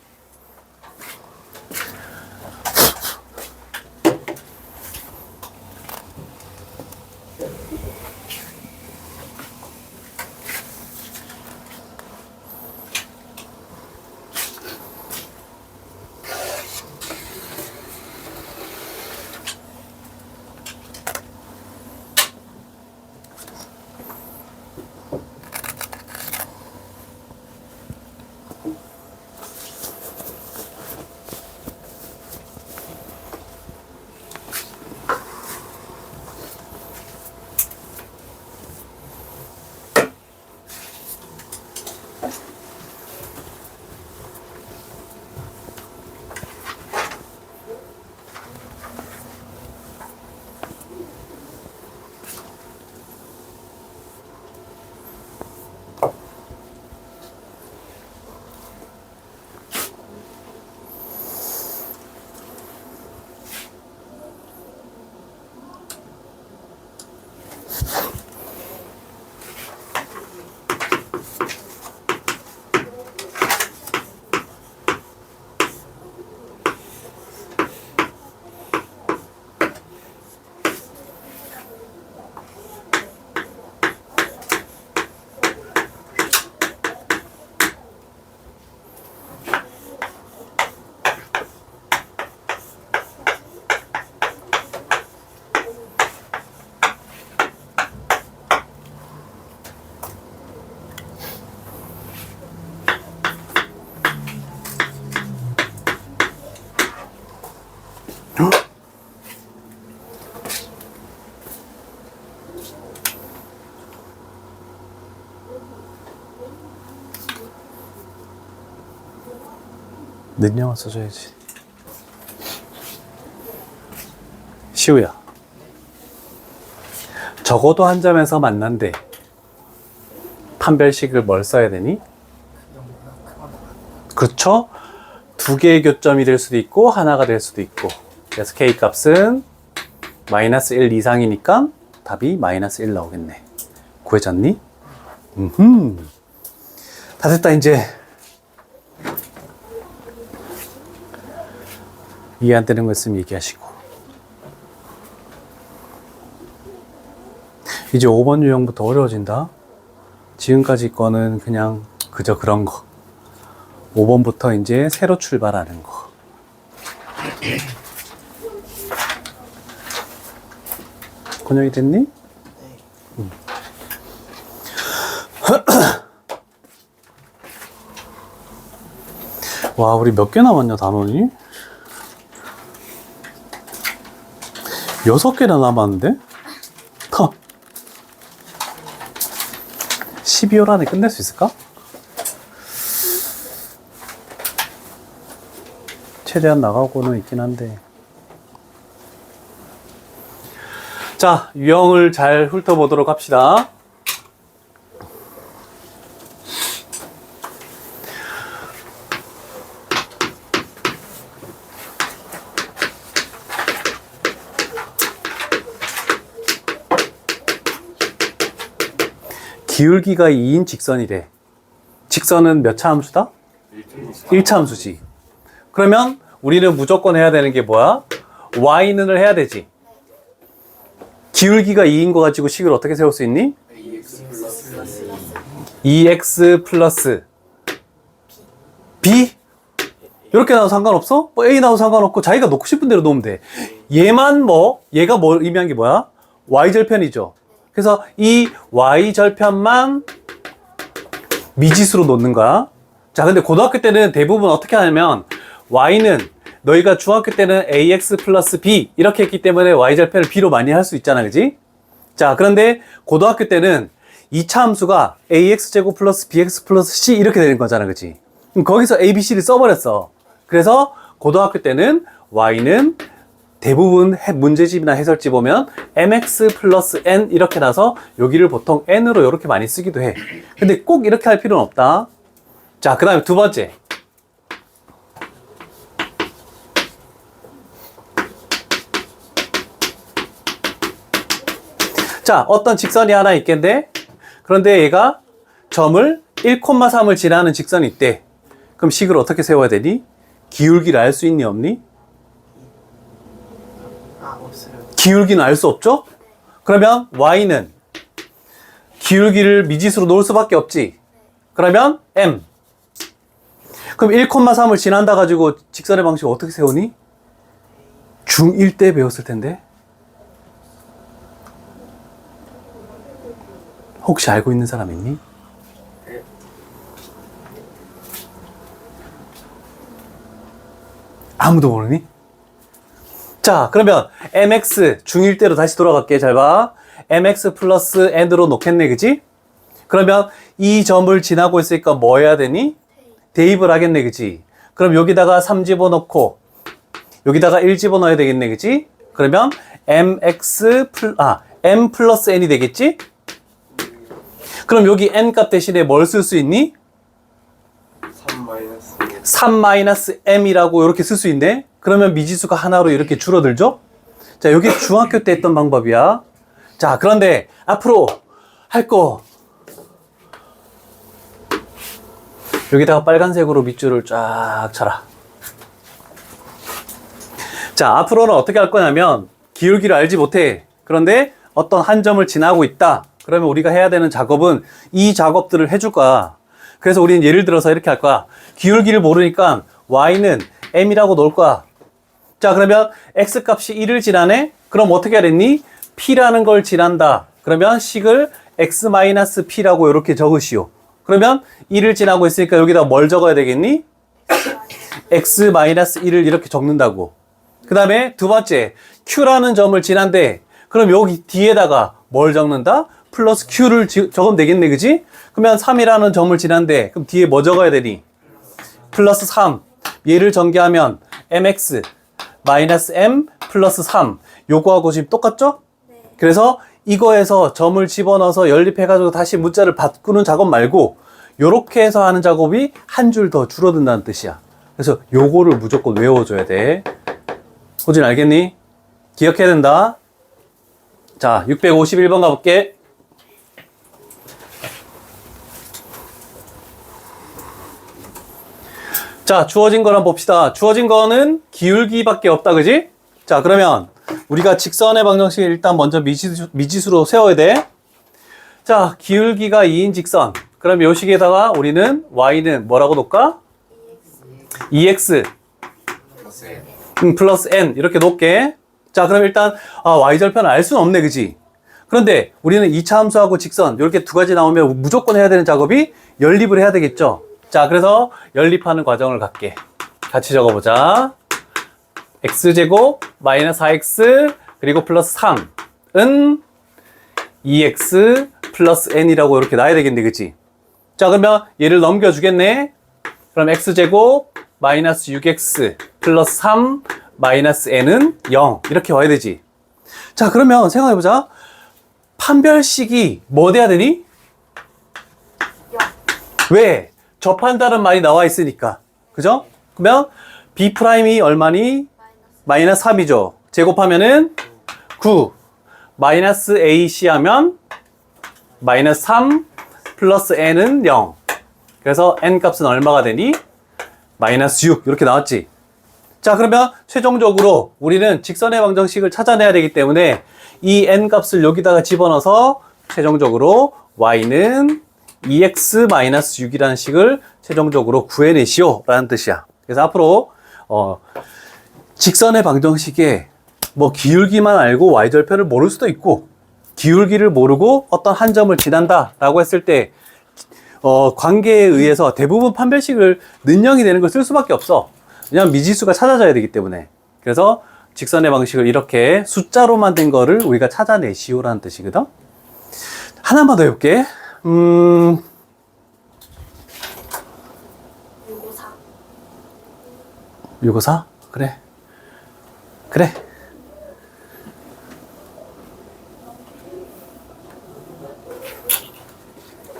능력을 써줘야지. 시우야. 적어도 한 점에서 만난대. 판별식을 뭘 써야 되니? 그렇죠? 두 개의 교점이 될 수도 있고 하나가 될 수도 있고. 그래서 k 값은 마이너스 1 이상이니까 답이 마이너스 1 나오겠네. 구해졌니? 다 됐다 이제. 이해 안 되는 거 있으면 얘기하시고. 이제 5번 유형부터 어려워진다. 지금까지 거는 그냥 그저 그런 거. 5번부터 이제 새로 출발하는 거. 권영이 됐니? 네. 와, 우리 몇 개 남았냐, 단원이? 6개나 남았는데? 12월 안에 끝낼 수 있을까? 최대한 나가고는 있긴 한데. 자, 유형을 잘 훑어보도록 합시다. 기울기가 2인 직선이래. 직선은 몇 차 함수다? 1차 함수지. 그러면 우리는 무조건 해야 되는 게 뭐야? y는을 해야 되지. 기울기가 2인 거 가지고 식을 어떻게 세울 수 있니? AX 플러스 2x 플러스 b? 이렇게 나와도 상관없어? 뭐 a 나와도 상관없고 자기가 놓고 싶은 대로 놓으면 돼. 얘만 얘가 뭐 의미한 게 뭐야? y절편이죠. 그래서 이 y절편만 미지수로 놓는 거야. 자, 근데 고등학교 때는 대부분 어떻게 하냐면 y는 너희가 중학교 때는 ax 플러스 b 이렇게 했기 때문에 y절편을 b로 많이 할 수 있잖아, 그지? 자, 그런데 고등학교 때는 2차 함수가 ax제곱 플러스 bx 플러스 c 이렇게 되는 거잖아, 그지? 그럼 거기서 a, b, c를 써버렸어. 그래서 고등학교 때는 y는 대부분 문제집이나 해설집 보면 mx 플러스 n 이렇게 나서 여기를 보통 n으로 이렇게 많이 쓰기도 해. 근데 꼭 이렇게 할 필요는 없다. 자, 그 다음에 두 번째. 자, 어떤 직선이 하나 있겠는데, 그런데 얘가 점을 1,3을 지나는 직선이 있대. 그럼 식을 어떻게 세워야 되니? 기울기를 알 수 있니, 없니? 없어요. 기울기는 알 수 없죠? 그러면 y는 기울기를 미지수로 놓을 수밖에 없지. 그러면 m. 그럼 1,3을 지난다 가지고 직선의 방식 어떻게 세우니? 중1 때 배웠을 텐데. 혹시 알고 있는 사람 있니? 아무도 모르니? 자, 그러면 mx 중1 때로 다시 돌아갈게. 잘 봐. mx 플러스 n으로 놓겠네, 그지? 그러면 이 점을 지나고 있으니까 뭐 해야 되니? 대입을 하겠네, 그지? 그럼 여기다가 3 집어넣고 여기다가 1 집어넣어야 되겠네, 그지? 그러면 m 플러스 n이 되겠지? 그럼 여기 n 값 대신에 뭘 쓸 수 있니? 3 마이너스 m이라고 이렇게 쓸 수 있네? 그러면 미지수가 하나로 이렇게 줄어들죠? 자, 여기 중학교 때 했던 방법이야. 자, 그런데 앞으로 할 거. 여기다가 빨간색으로 밑줄을 쫙 쳐라. 자, 앞으로는 어떻게 할 거냐면 기울기를 알지 못해. 그런데 어떤 한 점을 지나고 있다. 그러면 우리가 해야 되는 작업은 이 작업들을 해줄 거야. 그래서 우리는 예를 들어서 이렇게 할 거야. 기울기를 모르니까 y는 m이라고 놓을 거야. 자, 그러면 x 값이 1을 지나네? 그럼 어떻게 해야 되니? p라는 걸 지난다. 그러면 식을 x-p라고 이렇게 적으시오. 그러면 1을 지나고 있으니까 여기다 뭘 적어야 되겠니? x-1을 이렇게 적는다고. 그 다음에 두 번째, q라는 점을 지난데 그럼 여기 뒤에다가 뭘 적는다? 플러스 q를 적으면 되겠네, 그지? 그러면 3이라는 점을 지난데 그럼 뒤에 뭐 적어야 되니? 플러스 3. 얘를 전개하면 mx 마이너스 m 플러스 3 요거하고 지금 똑같죠? 그래서 이거에서 점을 집어넣어서 연립해가지고 다시 문자를 바꾸는 작업 말고 요렇게 해서 하는 작업이 한 줄 더 줄어든다는 뜻이야. 그래서 요거를 무조건 외워줘야 돼. 호진 알겠니? 기억해야 된다. 자, 651번 가볼게. 자, 주어진 거랑 봅시다. 주어진 거는 기울기밖에 없다, 그지? 자, 그러면 우리가 직선의 방정식을 일단 먼저 미지수로 세워야 돼. 자, 기울기가 2인 직선. 그럼 요 식에다가 우리는 y는 뭐라고 놓을까? 2x 플러스 n. 플러스 n 이렇게 놓을게. 자, 그럼 일단 y절편을 알 수는 없네, 그지? 그런데 우리는 2차 함수하고 직선 이렇게 두 가지 나오면 무조건 해야 되는 작업이 연립을 해야 되겠죠? 자, 그래서 연립하는 과정을 갈게. 같이 적어보자. x제곱 마이너스 4x 그리고 플러스 3은 2x 플러스 n이라고 이렇게 놔야 되겠네, 그치? 자, 그러면 얘를 넘겨주겠네. 그럼 x제곱 마이너스 6x 플러스 3 마이너스 n은 0 이렇게 와야 되지. 자, 그러면 생각해보자. 판별식이 뭐 돼야 되니? 왜? 접한다는 말이 나와 있으니까. 그죠? 그러면 B'이 얼마니? 마이너스 3이죠. 제곱하면은 9. 마이너스 AC 하면 마이너스 3 플러스 N은 0. 그래서 N 값은 얼마가 되니? 마이너스 6. 이렇게 나왔지. 자, 그러면 최종적으로 우리는 직선의 방정식을 찾아내야 되기 때문에 이 N 값을 여기다가 집어넣어서 최종적으로 Y는 2x-6이라는 식을 최종적으로 구해내시오 라는 뜻이야. 그래서 앞으로 직선의 방정식에 뭐 기울기만 알고 y절편을 모를 수도 있고 기울기를 모르고 어떤 한 점을 지난다 라고 했을 때 관계에 의해서 대부분 판별식을 는영이 되는 걸 쓸 수밖에 없어. 왜냐면 미지수가 찾아져야 되기 때문에. 그래서 직선의 방식을 이렇게 숫자로만 된 거를 우리가 찾아내시오 라는 뜻이거든. 하나만 더 해볼게. 654? 그래. 그래.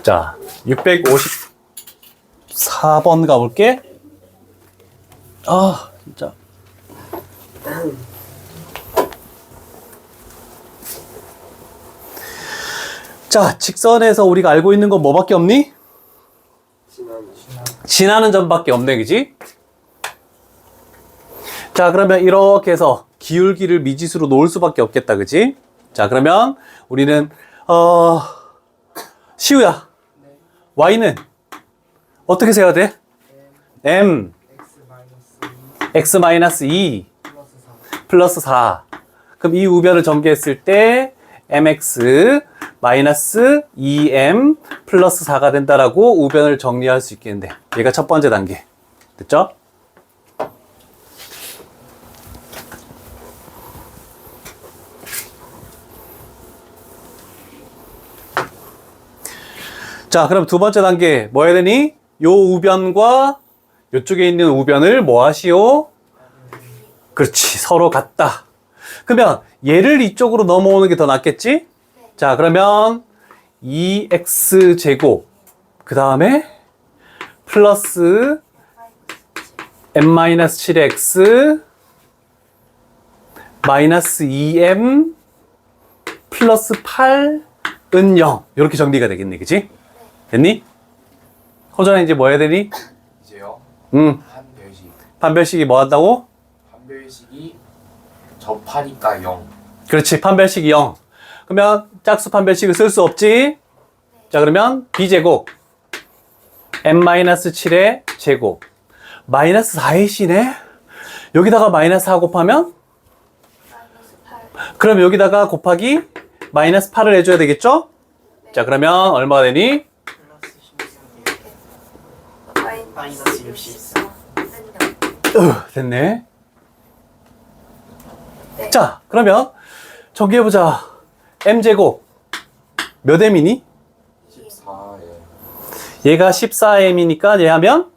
자, 654번 가볼게. 아, 진짜. 자, 직선에서 우리가 알고 있는 건 뭐밖에 없니? 지나는 점밖에 없네, 그지? 자, 그러면 이렇게 해서 기울기를 미지수로 놓을 수밖에 없겠다, 그지? 자, 그러면 우리는 시우야, y는 어떻게 세야 돼? m x-2 플러스 4. 그럼 이 우변을 전개했을 때 mx 마이너스 2m 플러스 4가 된다라고 우변을 정리할 수 있겠는데 얘가 첫 번째 단계. 됐죠? 자, 그럼 두 번째 단계 뭐 해야 되니? 요 우변과 요쪽에 있는 우변을 뭐 하시오? 그렇지, 서로 같다. 그러면 얘를 이쪽으로 넘어오는 게 더 낫겠지? 자, 그러면 2x제곱 그 다음에 플러스 m-7x 마이너스 2m 플러스 8은 0 이렇게 정리가 되겠네, 그치? 됐니? 호전아 이제 뭐 해야 되니? 이제요. 판별식. 판별식이 뭐 한다고? 판별식이 접하니까 0. 그렇지, 판별식이 0. 그러면 짝수 판별식을 쓸 수 없지? 자, 그러면 b제곱 m-7의 제곱 마이너스 4ac네? 여기다가 마이너스 4 곱하면? 그럼 여기다가 곱하기 마이너스 8을 해줘야 되겠죠? 자, 그러면 얼마가 되니? 마이너스 64. 됐네. 자, 그러면 정리해보자. m제곱 몇 m이니? 14에 얘가 14m이니까 얘 하면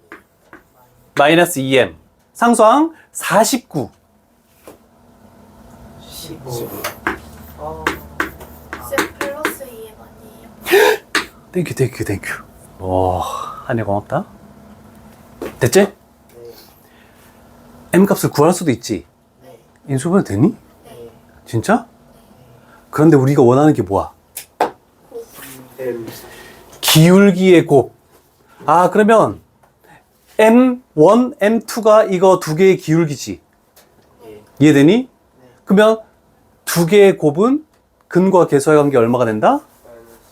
마이너스 2m. 상수항 49. 15. 15. 쌤 플러스 2엠 아니에요? 땡큐. 오, 한해 고맙다. 됐지? 네. M 값을 구할 수도 있지. 네. 인수분해 되니? 네. 진짜? 그런데 우리가 원하는 게 뭐야? M 기울기의 곱. 아, 그러면 M1, M2가 이거 두 개의 기울기지. 예. 이해되니? 그러면 두 개의 곱은 근과 계수의 관계 얼마가 된다?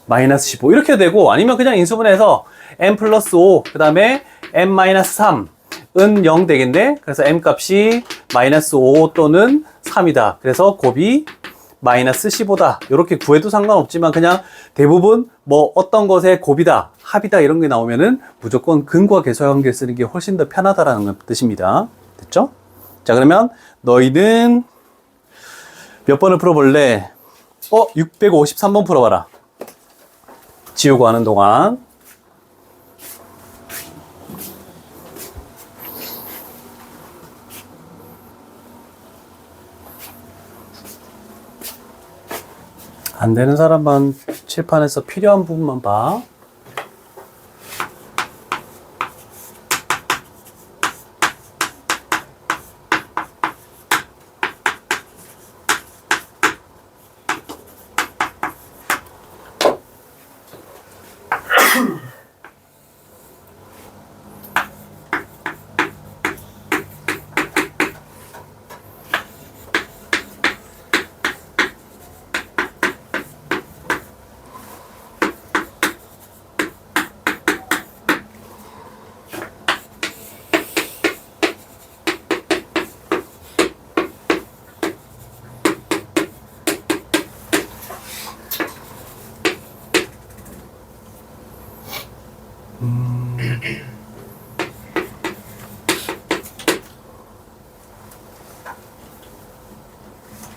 마이너스 15. 이렇게 되고, 아니면 그냥 인수분해해서 M 플러스 5, 그 다음에 M 마이너스 3, 은 0 되겠네? 그래서 M 값이 마이너스 5 또는 3이다. 그래서 곱이 마이너스 15다. 이렇게 구해도 상관없지만 그냥 대부분 뭐 어떤 것의 곱이다, 합이다 이런 게 나오면은 무조건 근과 계수의 관계를 쓰는 게 훨씬 더 편하다라는 뜻입니다. 됐죠? 자, 그러면 너희는 몇 번을 풀어볼래? 653번 풀어봐라. 지우고 하는 동안. 안 되는 사람만 칠판에서 필요한 부분만 봐.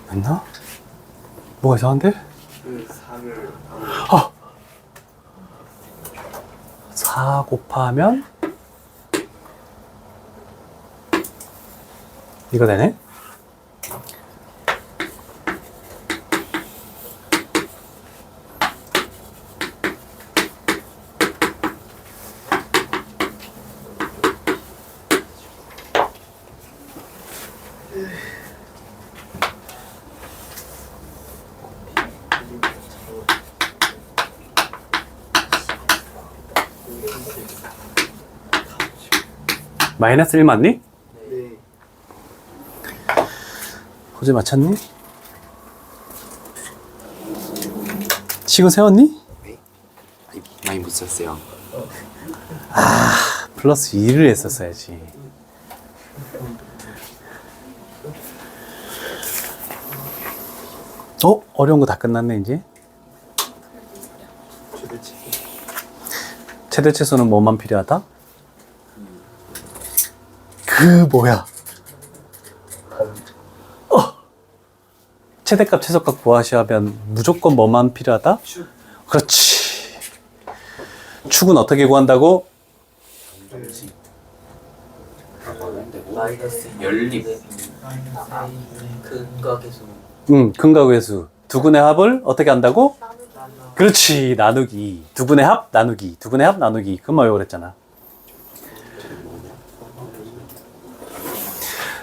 됐나? 뭐가 이상한데? 그 4를 4 곱하면 이거 되네? 마이너스 1 맞니? 네. 호재 맞췄니? 시간 세웠니? 많이 못 썼어요. 플러스 2를 했었어야지. 어려운 거 다 끝났네 이제. 도대체 최대 최소는 뭐만 필요하다? 그 뭐야? 최대값 최소값 구하시면 무조건 뭐만 필요하다? 그렇지. 축은 어떻게 구한다고? 마이너스 연립. 근과 계수. 근과 계수. 두 근의 합을 어떻게 한다고? 그렇지. 나누기. 두 근의 합 나누기. 두 근의 합 나누기. 그만 외우라 그랬잖아.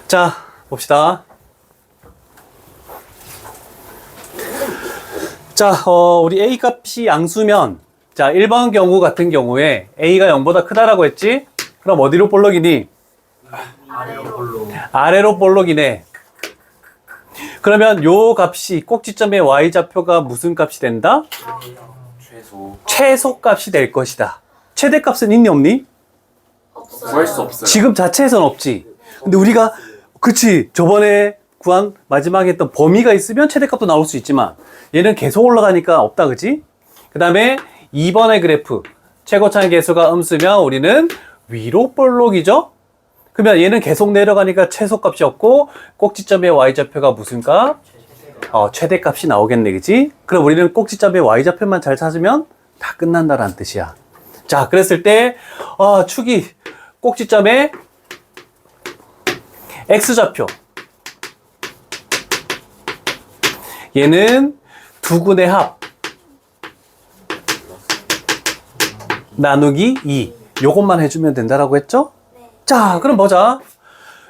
자, 봅시다. 자, 우리 A 값이 양수면, 자, 1번 경우 같은 경우에 A가 0보다 크다라고 했지? 그럼 어디로 볼록이니? 아래로 볼로. 아래로 볼록이네. 그러면 요 값이 꼭지점의 y좌표가 무슨 값이 된다? 최소. 최소 값이 될 것이다. 최대 값은 있니 없니? 구할 수 없어요. 지금 자체에서는 없지. 근데 우리가 그치 저번에 구한 마지막에 했던 범위가 있으면 최대값도 나올 수 있지만 얘는 계속 올라가니까 없다 그치? 그 다음에 2번의 그래프 최고차의 개수가 음수면 우리는 위로 볼록이죠? 그러면 얘는 계속 내려가니까 최소값이 없고 꼭지점의 y좌표가 무슨 값? 최대값이 나오겠네 그치? 그럼 우리는 꼭지점의 y좌표만 잘 찾으면 다 끝난다라는 뜻이야. 자 그랬을 때 축이 꼭지점에 X좌표. 얘는 두근의 합. 나누기 2. 요것만 해주면 된다라고 했죠? 네. 자, 그럼 보자.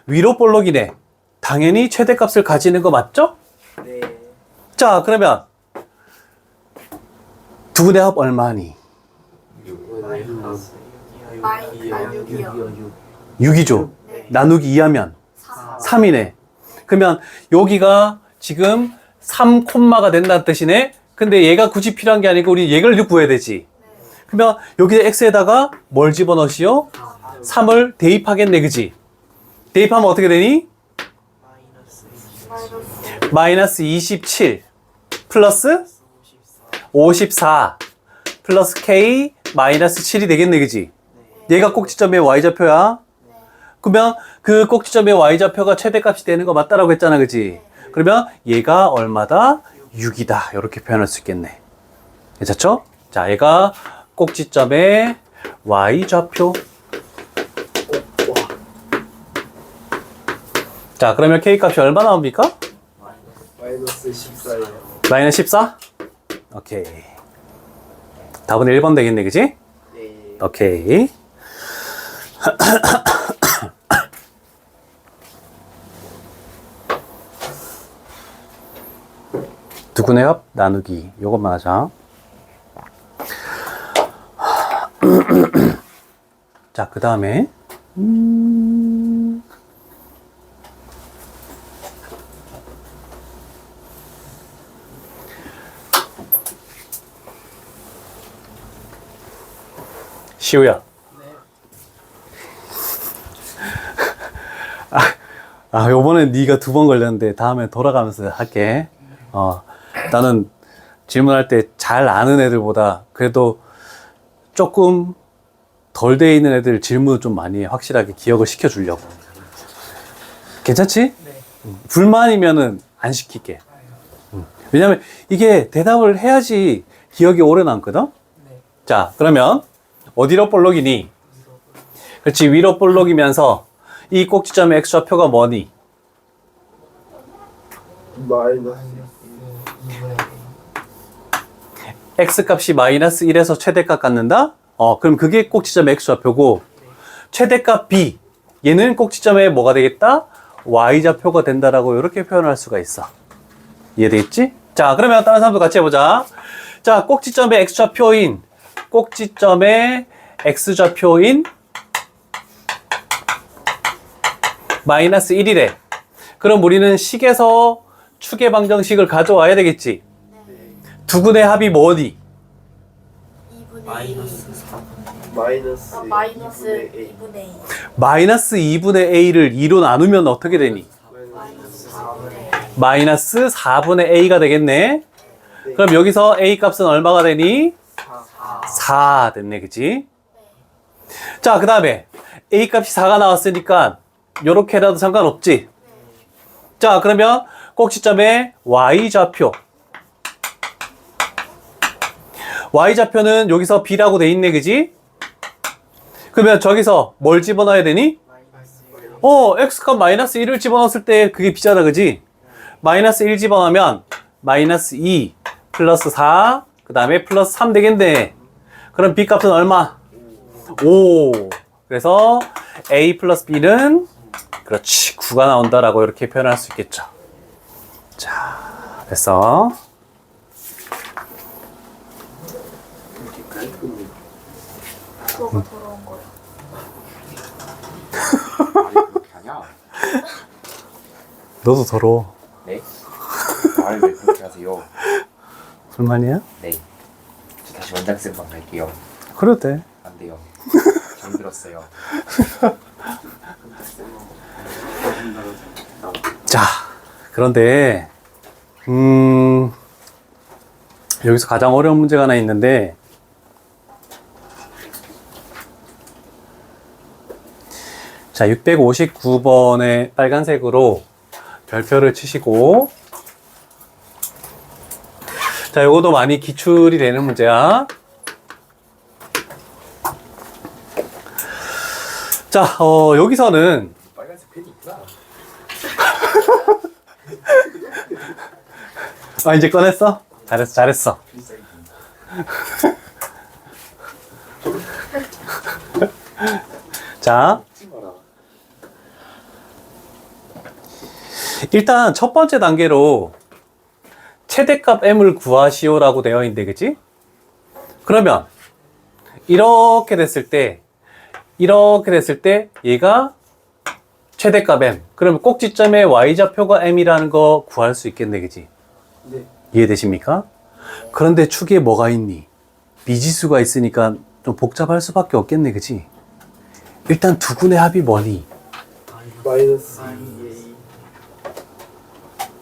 위로 볼록이네. 당연히 최대값을 가지는 거 맞죠? 네. 자, 그러면 두근의 합 얼마니? 마이너스 마이너스 6이요. 6이죠. 네. 나누기 2하면 3. 3이네. 그러면 여기가 지금 3 콤마가 된다는 뜻이네. 근데 얘가 굳이 필요한 게 아니고 우리 얘를 구해야 되지. 그러면 여기 x에다가 뭘 집어넣으시오? 3을 대입하겠네, 그지? 대입하면 어떻게 되니? 마이너스 27 플러스 54 플러스 k 마이너스 7이 되겠네, 그지? 얘가 꼭지점의 y좌표야. 그러면 그 꼭지점의 y좌표가 최대값이 되는 거 맞다라고 했잖아, 그지? 그러면 얘가 얼마다? 6이다. 이렇게 표현할 수 있겠네. 괜찮죠? 자, 얘가 꼭지점의 y좌표. 자, 그러면 k값이 얼마 나옵니까? 마이너스 14예요. 마이너스 14? 오케이. 답은 1번 되겠네, 그지? 네. 오케이. 두근의 합 나누기 요것만 하자. 자, 그 다음에 시우야. 요번엔 네가 2번 걸렸는데 다음에 돌아가면서 할게. 나는 질문할 때 잘 아는 애들보다 그래도 조금 덜 돼 있는 애들 질문을 좀 많이 확실하게 기억을 시켜주려고. 괜찮지? 네. 불만이면은 안 시킬게. 왜냐면 이게 대답을 해야지 기억이 오래 남거든? 네. 자, 그러면 어디로 볼록이니? 그렇지, 위로 볼록이면서 이 꼭지점의 x좌표가 뭐니? 마이너스 x값이 마이너스 1에서 최대값 갖는다? 그럼 그게 꼭지점의 x좌표고, 최대값 b, 얘는 꼭지점의 뭐가 되겠다? y좌표가 된다라고 이렇게 표현할 수가 있어. 이해되겠지? 자, 그러면 다른 사람도 같이 해보자. 자, 꼭지점의 x좌표인 마이너스 1이래. 그럼 우리는 식에서 축의 방정식을 가져와야 되겠지. 두근의 합이 뭐니? 2분의 1. 마이너스 마이너스 2분의 A. 2분의 2. 마이너스 2분의 a를 2로 나누면 어떻게 되니? 마이너스 4분의 1. 마이너스 4분의 a가 되겠네. 그럼 여기서 a 값은 얼마가 되니? 4 됐네, 그치? 자, 그 다음에 a 값이 4가 나왔으니까 요렇게 해도 상관없지? 자, 그러면 꼭지점의 y좌표. y좌표는 여기서 b라고 돼 있네, 그지? 그러면 저기서 뭘 집어넣어야 되니? x값 마이너스 1을 집어넣었을 때 그게 b잖아, 그지? 마이너스 1 집어넣으면 마이너스 2 플러스 4, 그 다음에 플러스 3 되겠네. 그럼 b 값은 얼마? 5. 그래서 a 플러스 b는 그렇지, 9가 나온다라고 이렇게 표현할 수 있겠죠. 자, 됐어. 그거가 더러운 거야. 아니 그렇게 하냐? 너도 더러워. 네? 말을 왜 그렇게 하세요? 불만이야? 네. 저 다시 원장쌤방 갈게요. 그래도 돼. 안 돼요. 잠들었어요. 자, 그런데 여기서 가장 어려운 문제가 하나 있는데, 자, 659번에 빨간색으로 별표를 치시고, 자, 요것도 많이 기출이 되는 문제야. 자, 여기서는 빨간색 펜이 있구나. 아, 이제 꺼냈어? 잘했어, 잘했어. 필살기. 자, 찍지 마라. 일단 첫 번째 단계로 최대값 m을 구하시오라고 되어 있는데, 그치? 그러면 이렇게 됐을 때 얘가 최대값 m. 그러면 꼭지점의 y좌표가 m이라는 거 구할 수 있겠네, 그치? 네. 이해되십니까? 그런데 축에 뭐가 있니? 미지수가 있으니까 좀 복잡할 수밖에 없겠네, 그치? 일단 두근의 합이 뭐니? 마이너스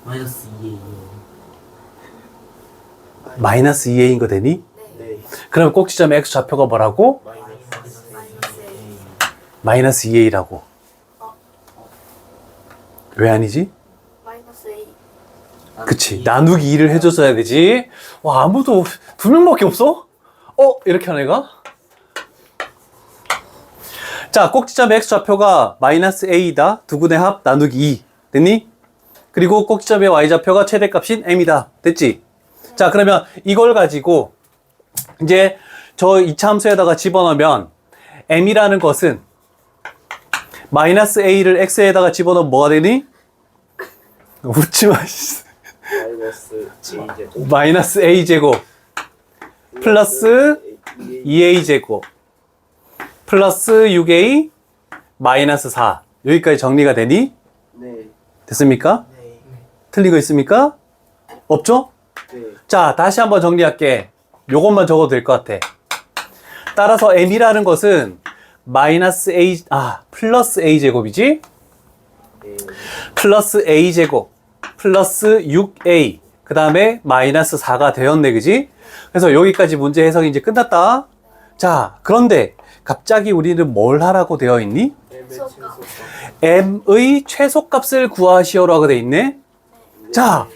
마이너스 2A. 마이너스 2a인 거 되니? 네. 그럼 꼭지점의 x좌표가 뭐라고? 마이너스 2a라고. 왜 아니지? 마이너스 A. 그치. 나누기 2를 해줬어야 되지. 와, 아무도 2명밖에 없어? 이렇게 하는 애가? 자, 꼭지점의 x좌표가 마이너스 a이다. 두근의 합 나누기 2. 됐니? 그리고 꼭지점의 y좌표가 최대값인 m이다. 됐지? 자, 그러면 이걸 가지고 이제 저 이차함수에다가 집어넣으면 m이라는 것은 마이너스 a를 x에다가 집어넣으면 뭐가 되니? 웃지 마. 마이너스 A제곱 마이너스 a제곱 플러스 2a제곱 플러스 6a 마이너스 4. 여기까지 정리가 되니? 네. 됐습니까? 네. 틀린 거 있습니까? 없죠? 네. 자, 다시 한번 정리할게. 요것만 적어도 될 것 같아. 따라서 m이라는 것은 플러스 a제곱이지? 네. 플러스 a제곱 플러스 6a 그 다음에 마이너스 4가 되었네, 그지? 그래서 여기까지 문제 해석이 이제 끝났다. 자, 그런데 갑자기 우리는 뭘 하라고 되어 있니? M의 최소값. 최소값. m의 최소값을 구하시오라고 되어 있네. 자,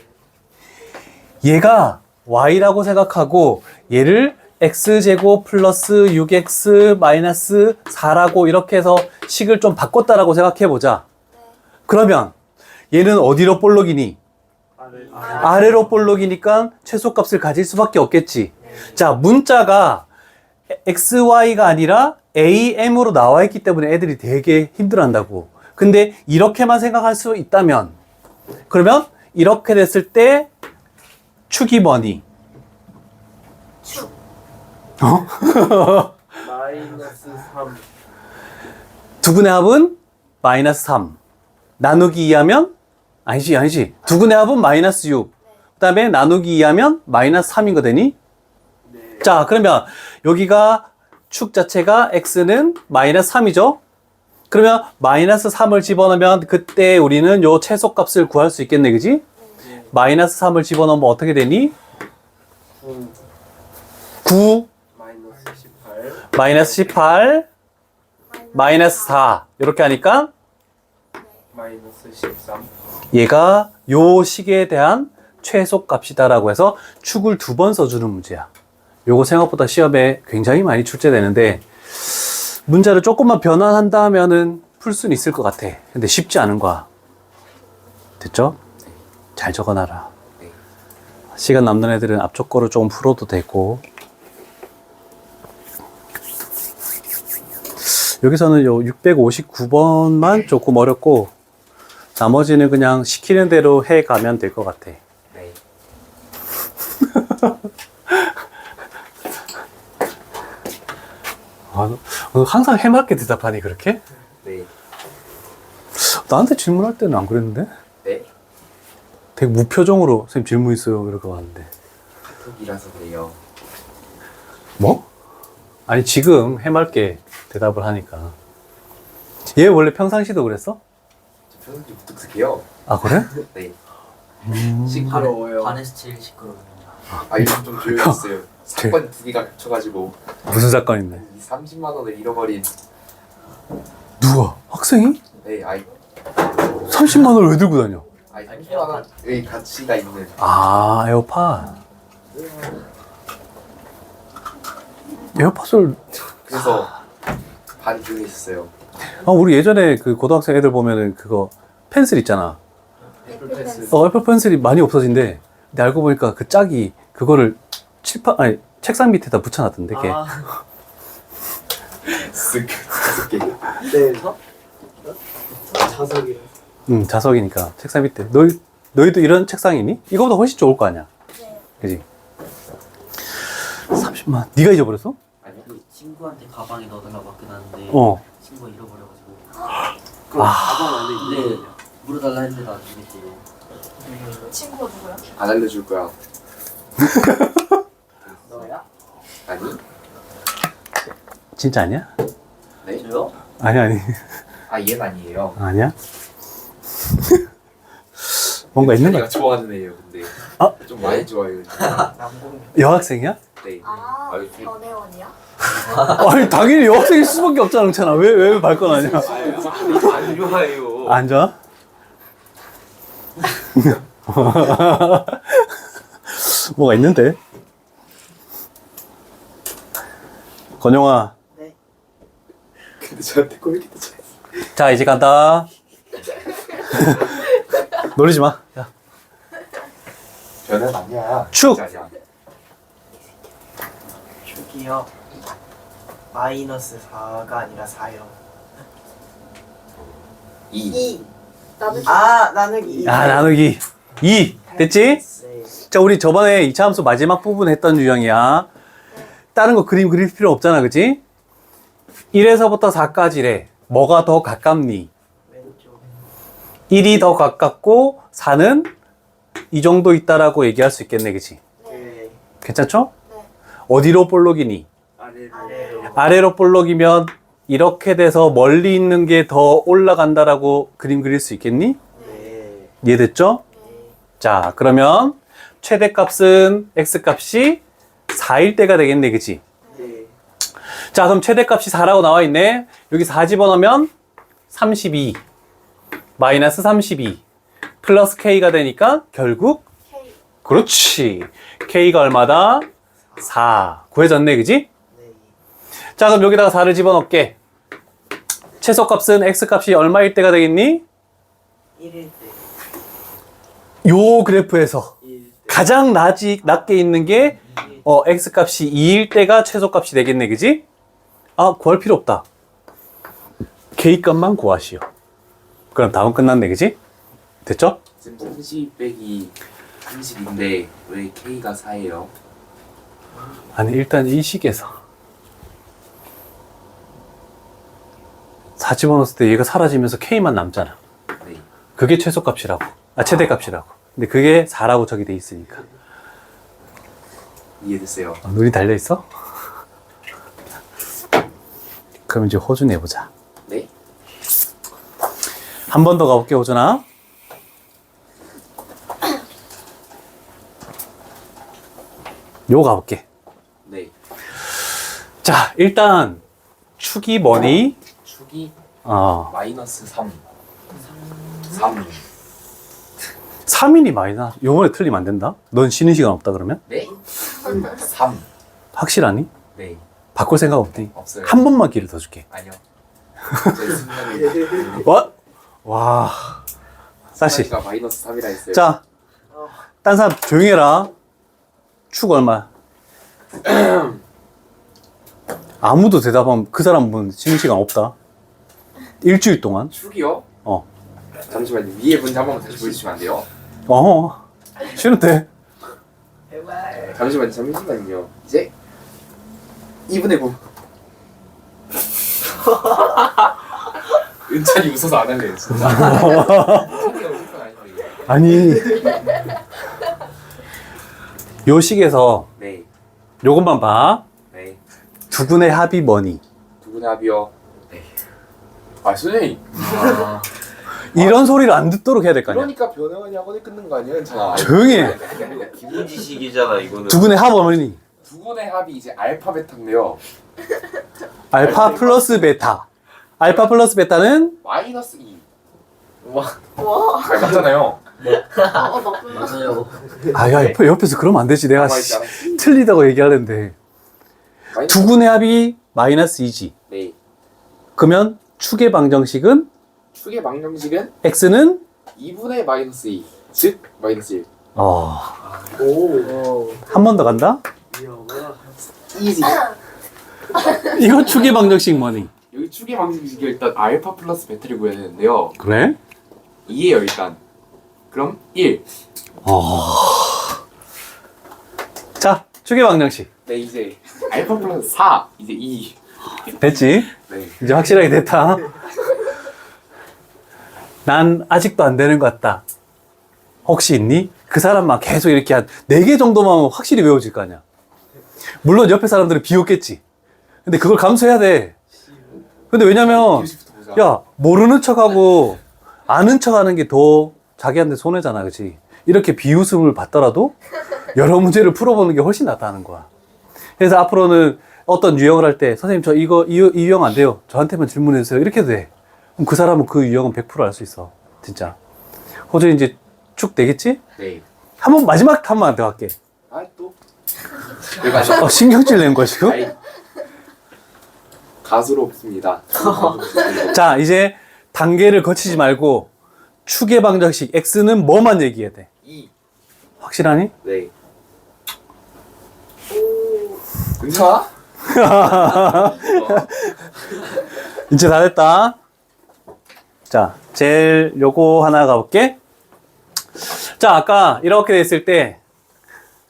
얘가 y라고 생각하고 얘를 x제곱 플러스 6x 마이너스 4라고 이렇게 해서 식을 좀 바꿨다라고 생각해 보자. 그러면 얘는 어디로 볼록이니? 아래로 볼록이니까 최소값을 가질 수밖에 없겠지. 자, 문자가 xy가 아니라 am으로 나와 있기 때문에 애들이 되게 힘들어한다고. 근데 이렇게만 생각할 수 있다면, 그러면 이렇게 됐을 때 축이 뭐니? 축. 마이너스 3. 두근의 합은 마이너스 3. 나누기 2하면? 아니지. 두근의 합은 마이너스 6. 그 다음에 나누기 2하면 마이너스 3인 거 되니? 네. 자, 그러면 여기가 축 자체가 x는 마이너스 3이죠? 그러면 마이너스 3을 집어넣으면 그때 우리는 요 최소값을 구할 수 있겠네, 그지? 마이너스 3을 집어넣으면 어떻게 되니? 9, 마이너스 18. 마이너스 18, 마이너스 4. 이렇게 하니까 마이너스 13. 얘가 요 식에 대한 최소값이다라고 해서 축을 2번 써주는 문제야. 요거 생각보다 시험에 굉장히 많이 출제되는데 문제를 조금만 변환한다 하면은 풀 수는 있을 것 같아. 근데 쉽지 않은 거야. 됐죠? 잘 적어놔라. 네. 시간 남는 애들은 앞쪽 거를 조금 풀어도 되고. 여기서는 요 659번만 조금 어렵고 나머지는 그냥 시키는 대로 해 가면 될 것 같아. 네. 너 항상 해맑게 대답하니 그렇게? 네. 나한테 질문할 때는 안 그랬는데? 네. 되게 무표정으로 선생님 질문 있어요 이렇게 왔는데. 카톡이라서 그래요. 뭐? 아니 지금 해맑게 대답을 하니까. 얘 원래 평상시도 그랬어? 저 평소에 무뚝뚝해요. 아 그래? 네. 시끄러워요. 반에서 제일 시끄러워요. 아, 요즘 좀 조용했어요. 사건 2개가 겹쳐가지고 무슨 사건 있네? 이 30만 원을 잃어버린. 누가? 학생이? 네, 30만 원을 왜 들고 다녀? 30만 원의 가치가 있는. 아 에어팟. 에어팟을 그래서 반 조용히 있었어요. 우리 예전에 그 고등학생 애들 보면은 그거 펜슬 있잖아. 애플 펜슬. 애플 펜슬이 많이 없어진대. 근데 알고 보니까 그 짝이 그거를 책상 밑에다 붙여놨던데, 걔. 아, 쓱 다섯 개. 그래서 자석이라서. 자석이니까 책상 밑에. 너희도 이런 책상이니? 이거보다 훨씬 좋을 거 아니야. 네. 그지? 30만. 네가 잊어버렸어? 아니요. 그 친구한테 가방에 넣어달라고 맡겨놨는데 어. 친구가 잃어버려가지고 그럼 가방 안에 있는 네 거냐? 물어달라 했는데 안 주겠대요. 친구가 누구야? 안 알려줄 거야. 너야? 아니? 진짜 아니야? 네? 저요? 아니. 아 얘는 아니에요. 아니야? 뭔가 있는 거 내가 좋아하는 애예요. 근데 아? 좀 많이 좋아해요. 남궁. 여학생이야? 네. 아, 아유, 변혜원이야? 아니, 당연히 여학생일 수밖에 없잖아, 괜찮아. 왜 발끈하냐? 안 좋아해요. 안 좋아? 뭐가 있는데? 건영아. 네. 근데 저한테 꼴기도 잘했어. 자, 이제 간다. 놀리지 마. 야. 변은 아니야. 축! 진짜 아니야. 축이요. 마이너스 4가 아니라 4요. 2. 나는 아, 나누기 2. 나누기 2. 됐지? 네. 자, 우리 저번에 2차 함수 마지막 부분 했던 유형이야. 다른 거 그림 그릴 필요 없잖아, 그치? 1에서부터 4까지래. 뭐가 더 가깝니? 왼쪽. 1이 더 가깝고 4는 이 정도 있다라고 얘기할 수 있겠네, 그치? 네. 괜찮죠? 네. 어디로 볼록이니? 아래로. 아래로 볼록이면 이렇게 돼서 멀리 있는 게 더 올라간다라고 그림 그릴 수 있겠니? 네. 이해됐죠? 네. 자, 그러면 최대값은 x값이 4일 때가 되겠네, 그치? 네. 자, 그럼 최대값이 4라고 나와 있네. 여기 4 집어넣으면 32 마이너스 32 플러스 k가 되니까 결국 K. 그렇지. k가 얼마다? 4 구해졌네, 그지? 네. 자, 그럼 여기다가 4를 집어넣을게. 최소값은 x값이 얼마일 때가 되겠니? 1일 때. 요 그래프에서 1일 때. 가장 낮게 있는 게 x값이 2일 때가 최소값이 되겠네, 그지? 아, 구할 필요 없다. k값만 구하시오. 그럼 다음 끝났네, 그지? 됐죠? 지금 30 빼기 30인데 왜 K가 4예요? 아니, 일단 이 식에서 4 집어넣었을 때 얘가 사라지면서 k만 남잖아. 네. 그게 최소값이라고. 최대값이라고. 근데 그게 4라고 적이 돼 있으니까. 이해됐어요. 눈이 달려있어? 그럼 이제 호준 해보자. 네? 한 번 더 가볼게, 호준아. 요 가볼게. 네. 자, 일단 축이 뭐니? 축이 마이너스 마이너스 3. 3. 3인이 마이너스. 요번에 틀리면 안 된다? 넌 쉬는 시간 없다 그러면? 네? 3. 확실하니? 네. 바꿀 생각 없니? 없어요. 한 번만 기회를 더 줄게. 아니요. 제 순간에 와. 다시. 가 마이너스 3이라 했어요. 자, 딴 사람 조용히 해라. 축 얼마? 아무도 대답하면 그 사람은 쉬는 시간 없다. 일주일 동안. 축이요? 어. 잠시만요. 위에 문제 한 번만 다시 보여주시면 안 돼요? 쉬는데. 잠시만요. 이제 2분의 9. 은찬이 웃어서 안 할래요, 진짜. 은찬이가 웃을 건 아닌데. 아니. 요 식에서 네. 요것만 봐. 네. 두근의 합이 뭐니? 누구나 합이요? 네. 아, 선생님. 이런 소리를 안 듣도록 해야 될 거 아니야. 그러니까 변형원이 학원에 끊는 거 아니에요, 은찬아? 조용히 해. 기본 지식이잖아 이거는. 두근의 합 뭐니? 두분의 합이 이제 알파 베타인데요. 알파 플러스 베타. 알파 플러스 베타는 마이너스 2. 와. 아, 맞잖아요. 나쁜 거. 맞아요. 야, 옆에서 그러면 안 되지. 내가 알았지. 틀리다고 얘기하는데. 두근의 합이 마이너스 2지. 네. 그러면 축의 방정식은 축의 방정식은 x는 2분의 마이너스 2. 즉 마이너스 1. 어, 오. 한 번 더 간다? 위험하. 이지. 이거 추계 방정식 뭐니? 여기 추계 방식이 일단 알파 플러스 베타를 구해야 되는데요. 그래? 2예요 일단. 그럼 1. 자, 추계 방정식. 네 이제 알파 플러스 4. 이제 2. 됐지? 네. 이제 확실하게 됐다. 난 아직도 안 되는 것 같다. 혹시 있니? 그 사람만 계속 이렇게 한 4개 정도만 하면 확실히 외워질 거 아니야. 물론 옆에 사람들은 비웃겠지. 근데 그걸 감수해야 돼. 근데 왜냐면, 교시부터 보자. 야, 모르는 척하고 아는 척하는 게 더 자기한테 손해잖아, 그치? 이렇게 비웃음을 받더라도 여러 문제를 풀어보는 게 훨씬 낫다는 거야. 그래서 앞으로는 어떤 유형을 할 때, 선생님, 저 이 유형 안 돼요. 저한테만 질문해주세요. 이렇게 해도 돼. 그럼 그 사람은 그 유형은 100% 알 수 있어. 진짜. 호주 이제 축 되겠지? 네. 마지막 한 번 더 할게. 아 또. 내가 신경질 내는 거야, 지금? 아이, 가수롭습니다. 자, 이제 단계를 거치지 말고 추계 방정식 X는 뭐만 얘기해야 돼? 2. 확실하니? 네. 괜찮아? 이제 다 됐다. 자, 제일 요거 하나 가볼게. 자, 아까 이렇게 됐을 때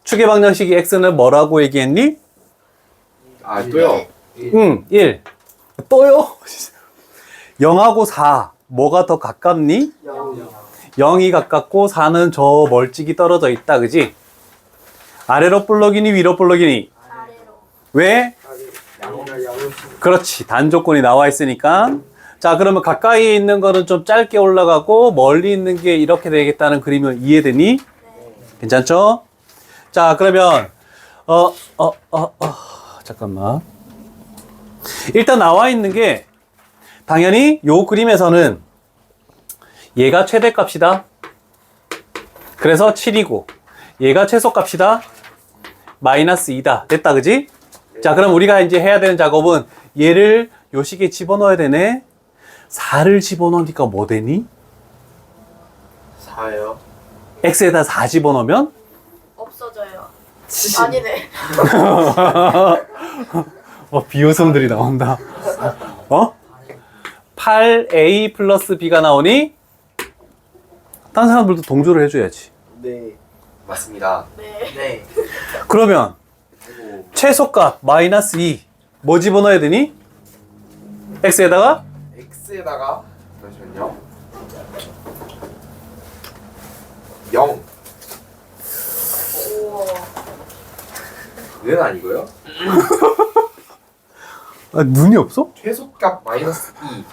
추계 방정식이 X는 뭐라고 얘기했니? 아 또요. 1. 또요? 0하고 4. 뭐가 더 가깝니? 0이 가깝고 4는 저 멀찍이 떨어져 있다, 그지? 아래로 볼록이니 위로 볼록이니? 아래로. 왜? 그렇지. 단조건이 나와 있으니까. 자, 그러면 가까이 있는 거는 좀 짧게 올라가고 멀리 있는 게 이렇게 되겠다는 그림을 이해되니? 괜찮죠? 자, 그러면 잠깐만. 일단 나와 있는 게 당연히 요 그림에서는 얘가 최대값이다. 그래서 7이고 얘가 최소값이다. 마이너스 2다. 됐다, 그지? 자, 그럼 우리가 이제 해야 되는 작업은 얘를 요 식에 집어넣어야 되네. 4를 집어넣으니까 뭐 되니? 4요. x에다 4 집어넣으면 없어져요. 아니네. 비웃음들이 나온다. 8a 플러스 b가 나오니? 다른 사람들도 동조를 해줘야지. 네. 맞습니다. 네. 네. 그러면 그리고 최소값 마이너스 2 뭐 집어넣어야 되니? x에다가 x에다가 잠시만요. 0. 우와. 는 아니고요. 눈이 없어? 최소값 마이너스 2.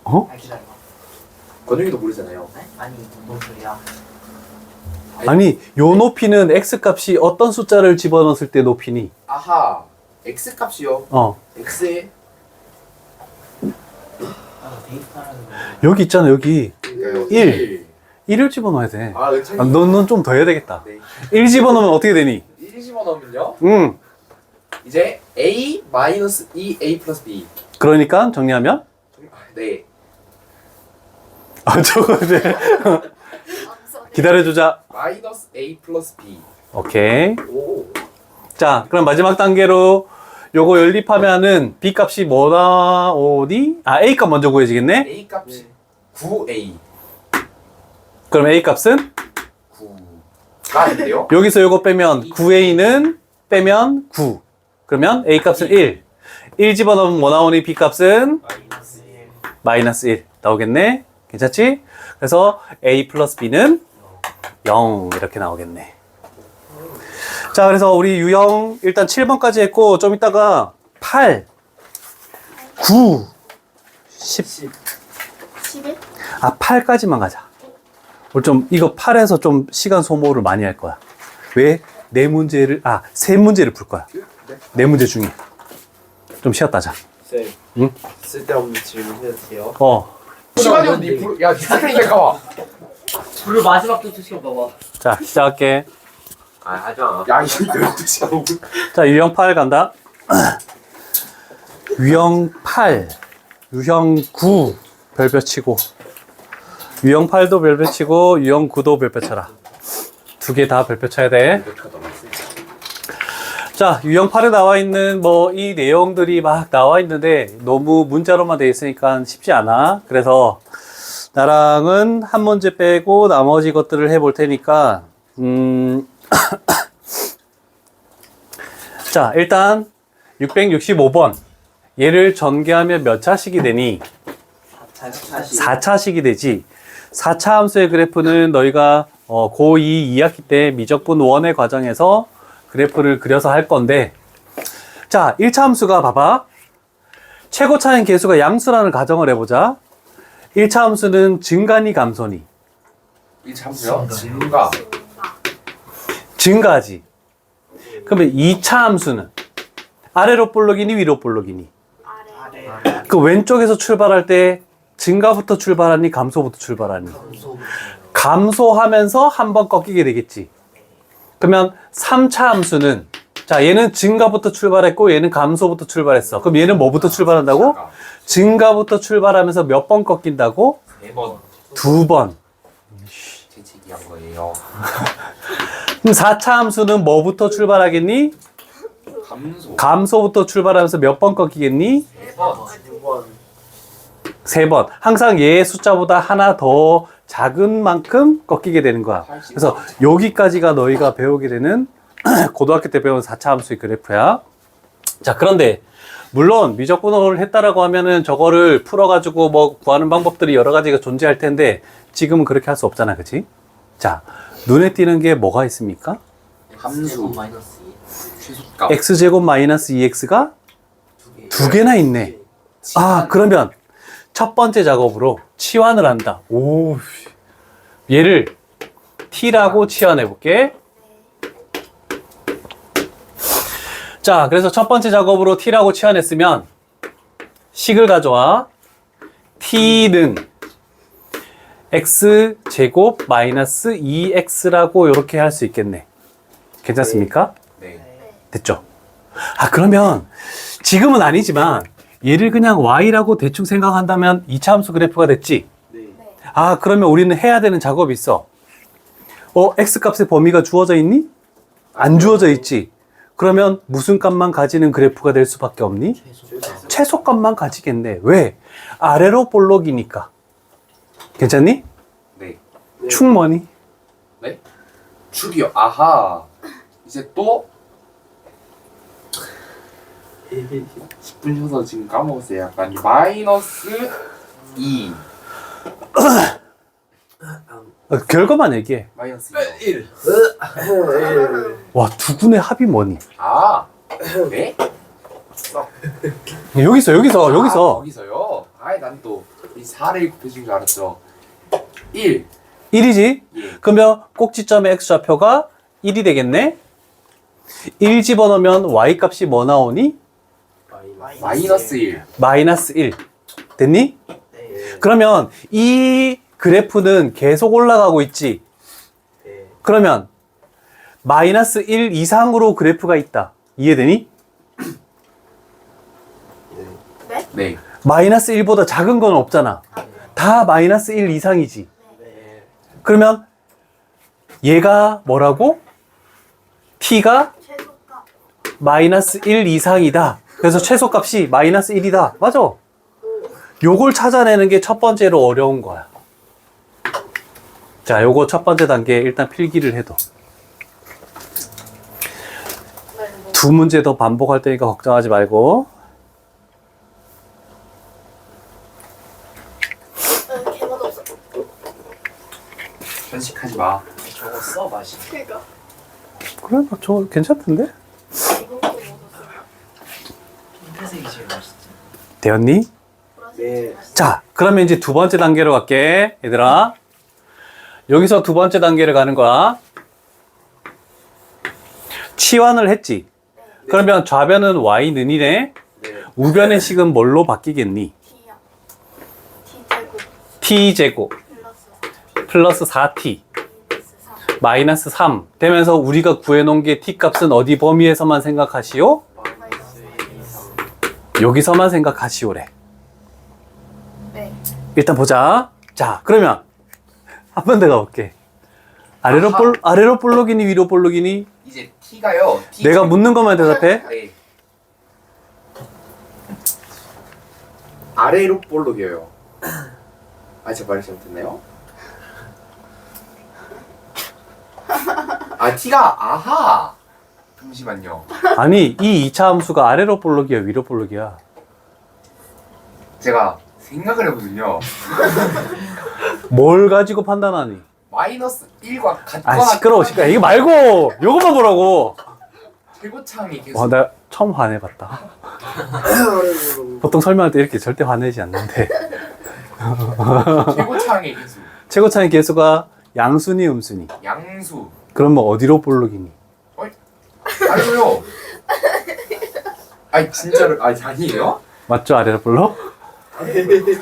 어? 아, 기다려. 권영이도 모르잖아요. 네? 아니, 뭔 소리야? 아니, 요 높이는 x값이 어떤 숫자를 집어넣었을 때 높이니? 아하. x 값이요. x에 데이트하는 거. 여기 있잖아, 여기. 그러니까요. 1. 1을 집어넣어야 돼. 아, 은찬이. 넌 좀 더 해야 되겠다. 네. 1 집어넣으면 어떻게 되니? 1 집어넣으면요. 이제 a 마이너스 2a 플러스 b. 그러니까 정리하면? 네. 저거 이제 기다려주자. 마이너스 a 플러스 b. 오케이. 오. 자, 그럼 마지막 단계로 요거 연립하면은 b 값이 뭐 나오니? a 값 먼저 구해지겠네? a 값이 9a. 그럼 a 값은? 9가 아닌데요? 여기서 요거 빼면 9a는 빼면 9. 그러면 a 값은 1. 1 집어넣으면 뭐 나오니? b 값은? 마이너스 1. 마이너스 1 나오겠네? 괜찮지? 그래서 a 플러스 b는 0 이렇게 나오겠네. 자, 그래서 우리 유형 일단 7번까지 했고 좀 이따가 8, 9, 10. 11? 8까지만 가자. 우리 좀 이거 8에서 좀 시간 소모를 많이 할 거야. 왜? 세 문제를 풀 거야. 네 문제 중에. 좀 쉬었다 자. 쌤. 응? 쓸데없는 질문 해도 돼요? 시간이 어디 불? 야, 니스테이크 가봐. 불을 마지막부터 시켜봐봐. 자, 시작할게. 아 하지마. 야, 이거 12시간 5분. 자, 유형 8 간다. 유형 8, 유형 9 별표 치고 유형 8도 별표 치고 유형 9도 별표 쳐라. 두 개 다 별표 쳐야 돼. 자, 유형 8에 나와 있는 뭐 이 내용들이 막 나와 있는데 너무 문자로만 돼 있으니까 쉽지 않아. 그래서 나랑은 한 문제 빼고 나머지 것들을 해볼 테니까 자, 일단 665번 얘를 전개하면 몇 차식이 되니? 4차식이 되지. 4차 함수의 그래프는 너희가 고2 2학기 때 미적분 1의 과정에서 그래프를 그려서 할 건데, 자, 1차 함수가 봐봐. 최고차인 계수가 양수라는 가정을 해보자. 1차 함수는 증가니 감소니? 이 참수요? 증가. 증가지. 그러면 2차 함수는 아래로 볼록이니 위로 볼록이니? 아래. 그 왼쪽에서 출발할 때 증가부터 출발하니 감소부터 출발하니? 감소하면서 한 번 꺾이게 되겠지. 그러면 3차 함수는, 자, 얘는 증가부터 출발했고 얘는 감소부터 출발했어. 그럼 얘는 뭐부터 출발한다고? 증가부터 출발하면서 몇 번 꺾인다고? 4번 2번. 재채기 한 거예요. 그럼 4차 함수는 뭐부터 출발하겠니? 감소 감소부터 출발하면서 몇 번 꺾이겠니? 4번 6번. 3번. 항상 얘의 숫자보다 하나 더 작은 만큼 꺾이게 되는 거야. 그래서 여기까지가 너희가 배우게 되는 고등학교 때 배운 4차 함수의 그래프야. 자, 그런데 물론 미적분을 했다라고 하면은 저거를 풀어가지고 뭐 구하는 방법들이 여러 가지가 존재할 텐데 지금은 그렇게 할 수 없잖아, 그치? 자, 눈에 띄는 게 뭐가 있습니까? 함수 마이너스 최소값 x제곱 마이너스 2x가 두 개나 있네. 아, 그러면 첫 번째 작업으로 치환을 한다. 오, 얘를 t라고 치환해 볼게. 자, 그래서 첫 번째 작업으로 t라고 치환했으면 식을 가져와. t는 x제곱 마이너스 2x라고 이렇게 할 수 있겠네. 괜찮습니까? 네. 됐죠? 아, 그러면 지금은 아니지만 얘를 그냥 y라고 대충 생각한다면 2차 함수 그래프가 됐지? 아, 그러면 우리는 해야 되는 작업이 있어. x값의 범위가 주어져 있니? 안 주어져 있지? 그러면 무슨 값만 가지는 그래프가 될 수밖에 없니? 최소값만 가지겠네. 왜? 아래로 볼록이니까. 괜찮니? 네. 충분히. 네? 축이요. 아하. 이제 또 10분 쉬어서 지금 까먹었어요. 약간 마이너스 2 결과만 얘기해. 마이너스 1. 와, 두 분의 합이 뭐니? 아, 네? 여기서. 아, 거기서요? 아이, 난 또 이 4를 곱해준 줄 알았죠. 1. 1이지? 예. 그러면 꼭지점의 x좌표가 1이 되겠네? 1 집어넣으면 y 값이 뭐 나오니? 마이너스 1. 마이너스 1. 됐니? 네. 그러면 이 그래프는 계속 올라가고 있지? 네. 그러면 마이너스 1 이상으로 그래프가 있다. 이해되니? 네. 마이너스 1보다 작은 건 없잖아. 다 마이너스 1 이상이지. 네. 그러면 얘가 뭐라고? t가 최소값. 마이너스 1 이상이다. 그래서 최소값이 마이너스 1이다. 맞아. 요걸 찾아내는 게 첫 번째로 어려운 거야. 자, 요거 첫 번째 단계 일단 필기를 해둬. 두 문제 더 반복할 테니까 걱정하지 말고. 개맛 없어. 편식하지 마. 저거 써 맛이. 그니까. 그래, 저 괜찮던데? 이거 못 썼어요. 핑크색이 제일 맛있지. 되었니? 네. 자, 그러면 이제 두 번째 단계로 갈게. 얘들아. 여기서 두 번째 단계를 가는 거야. 치환을 했지? 그러면 좌변은 y는이네? 네. 우변의 식은 뭘로 바뀌겠니? T야. T제곱. t제곱 플러스 플러스 4t 마이너스 3. 마이너스 3 되면서 우리가 구해놓은 게 t 값은 어디 범위에서만 생각하시오? 마이너스 1. 여기서만 생각하시오래. 네. 일단 보자. 자, 그러면 한 번 더 가볼게. 아래로 볼록이니 위로 볼록이니? 이제 t가요. t 내가 묻는 것만 대답해. 네. 아래로 볼록이에요. 아, 제 말이 잘못됐나요? 아, t가 아하. 잠시만요. 아니 이 2차 함수가 아래로 볼록이야 위로 볼록이야? 제가 생각을 해보면요. 뭘 가지고 판단하니? 마이너스 1과 같거나 아 시끄러워 시끄러워. 이거 말고 요것만 보라고. 최고창이 계속 와 나 처음 화내봤다. 보통 설명할 때 이렇게 절대 화내지 않는데. 최고창의 개수 최고차의 개수가 양수니 음수니? 양수. 그럼 뭐 어디로 볼록이니? 아니요. 아니 진짜로 아니에요? 맞죠 아래로 볼록? 그래서인데.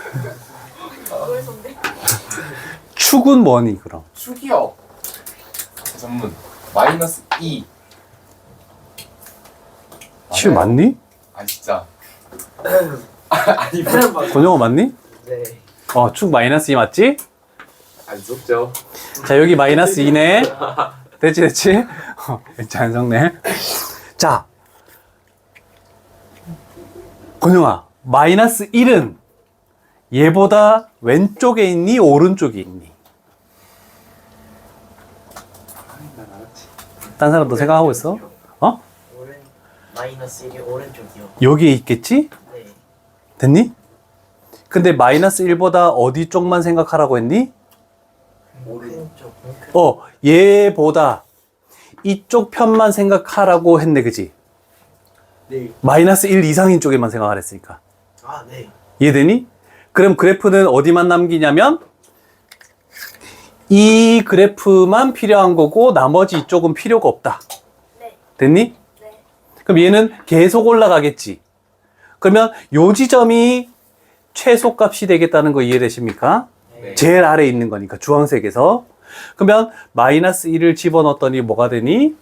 축은 뭐니 그럼? 축이요. 전문 마이너스 2. 축 맞니? 아 진짜. 아니 뭐 권영호 맞니? 네. 축 마이너스 2 맞지? 안 속죠. 자 여기 마이너스 2네. 됐지? 잘 적네. 자 권영아 마이너스 1은 얘보다 왼쪽에 있니 오른쪽에 있니? 딴 사람도 생각하고 있어? 어? 마이너스 1이 오른쪽이요. 여기에 있겠지? 네. 됐니? 근데 마이너스 1보다 어디 쪽만 생각하라고 했니? 오른쪽. 얘보다 이쪽 편만 생각하라고 했네, 그지? 네. 마이너스 1 이상인 쪽에만 생각을 했으니까. 아, 네. 이해되니? 그럼 그래프는 어디만 남기냐면 이 그래프만 필요한 거고 나머지 이쪽은 필요가 없다. 네. 됐니? 네. 그럼 얘는 계속 올라가겠지. 그러면 요 지점이 최소값이 되겠다는 거 이해되십니까? 네. 제일 아래에 있는 거니까 주황색에서. 그러면 마이너스 1을 집어넣었더니 뭐가 되니?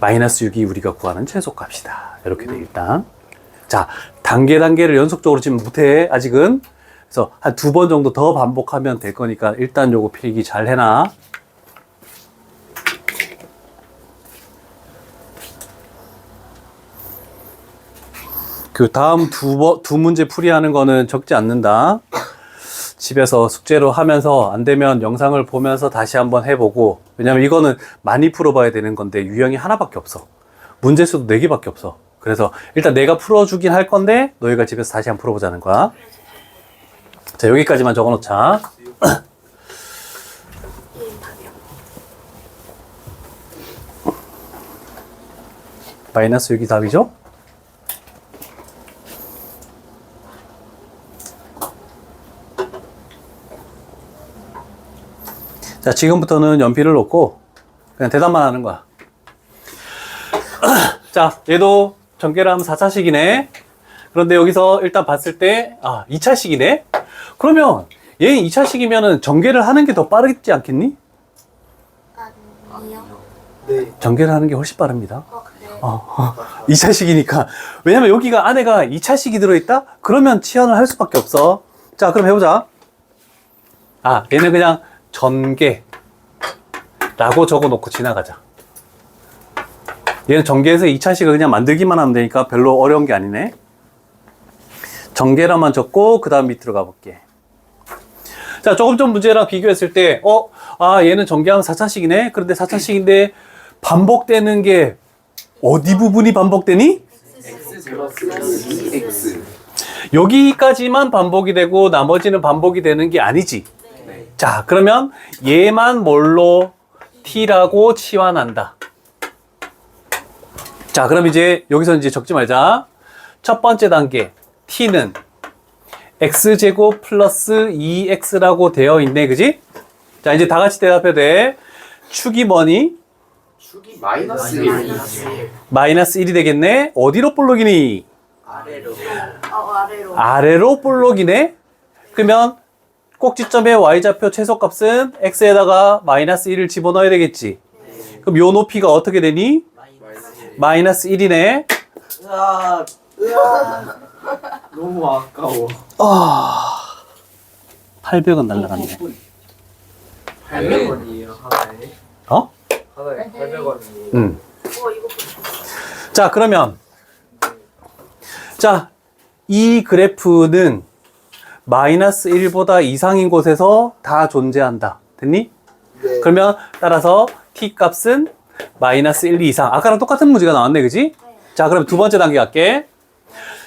마이너스 6이 우리가 구하는 최소값이다. 이렇게 돼 일단. 자, 단계를 연속적으로 지금 못해 아직은. 그래서 한 2번 정도 더 반복하면 될 거니까 일단 요거 필기 잘 해놔. 그 다음 두 문제 풀이하는 거는 적지 않는다. 집에서 숙제로 하면서 안 되면 영상을 보면서 다시 한번 해보고, 왜냐면 이거는 많이 풀어봐야 되는 건데 유형이 하나밖에 없어. 문제수도 4개밖에 없어. 그래서 일단 내가 풀어주긴 할 건데 너희가 집에서 다시 한번 풀어보자는 거야. 자, 여기까지만 적어놓자. 이 답이요. 마이너스 6이 답이죠? 자, 지금부터는 연필을 놓고 그냥 대답만 하는 거야. 자, 얘도 전개를 하면 4차식이네. 그런데 여기서 일단 봤을 때 2차식이네. 그러면 얘는 2차식이면은 전개를 하는 게 더 빠르지 않겠니? 아니요. 네. 전개를 하는 게 훨씬 빠릅니다. 그래요? 2차식이니까. 왜냐면 여기가 안에가 2차식이 들어있다? 그러면 치환을 할 수밖에 없어. 자, 그럼 해보자. 얘는 그냥 전개라고 적어놓고 지나가자. 얘는 전개해서 2차식을 그냥 만들기만 하면 되니까 별로 어려운 게 아니네. 전개라만 적고 그 다음 밑으로 가볼게. 자, 조금 전 문제랑 비교했을 때 얘는 전개하면 4차식이네. 그런데 4차식인데 반복되는 게 어디 부분이 반복되니? x 플러스 2x. 여기까지만 반복이 되고 나머지는 반복이 되는 게 아니지. 네. 자, 그러면 얘만 뭘로? t라고 치환한다. 자, 그럼 이제 여기서 이제 적지 말자. 첫 번째 단계 t는 x제곱 플러스 2x라고 되어 있네, 그지? 자, 이제 다 같이 대답해도 돼. 축이 뭐니? 축이 마이너스 1. 마이너스 1이 되겠네. 어디로 볼록이니? 아래로. 아래로. 아래로 볼록이네. 그러면 꼭지점의 y좌표 최소값은 x에다가 마이너스 1을 집어넣어야 되겠지. 그럼 요 높이가 어떻게 되니? 마이너스 1이네. 으아. 너무 아까워. 800원 날라갔네. 800원이에요 하나에. 어? 하나에 800원이에요. 응. 이거 자, 그러면 자, 이 그래프는 마이너스 1보다 이상인 곳에서 다 존재한다. 됐니? 네. 그러면 따라서 t 값은 마이너스 1 이상. 아까랑 똑같은 문제가 나왔네, 그지? 자, 그럼 두 번째 단계 갈게.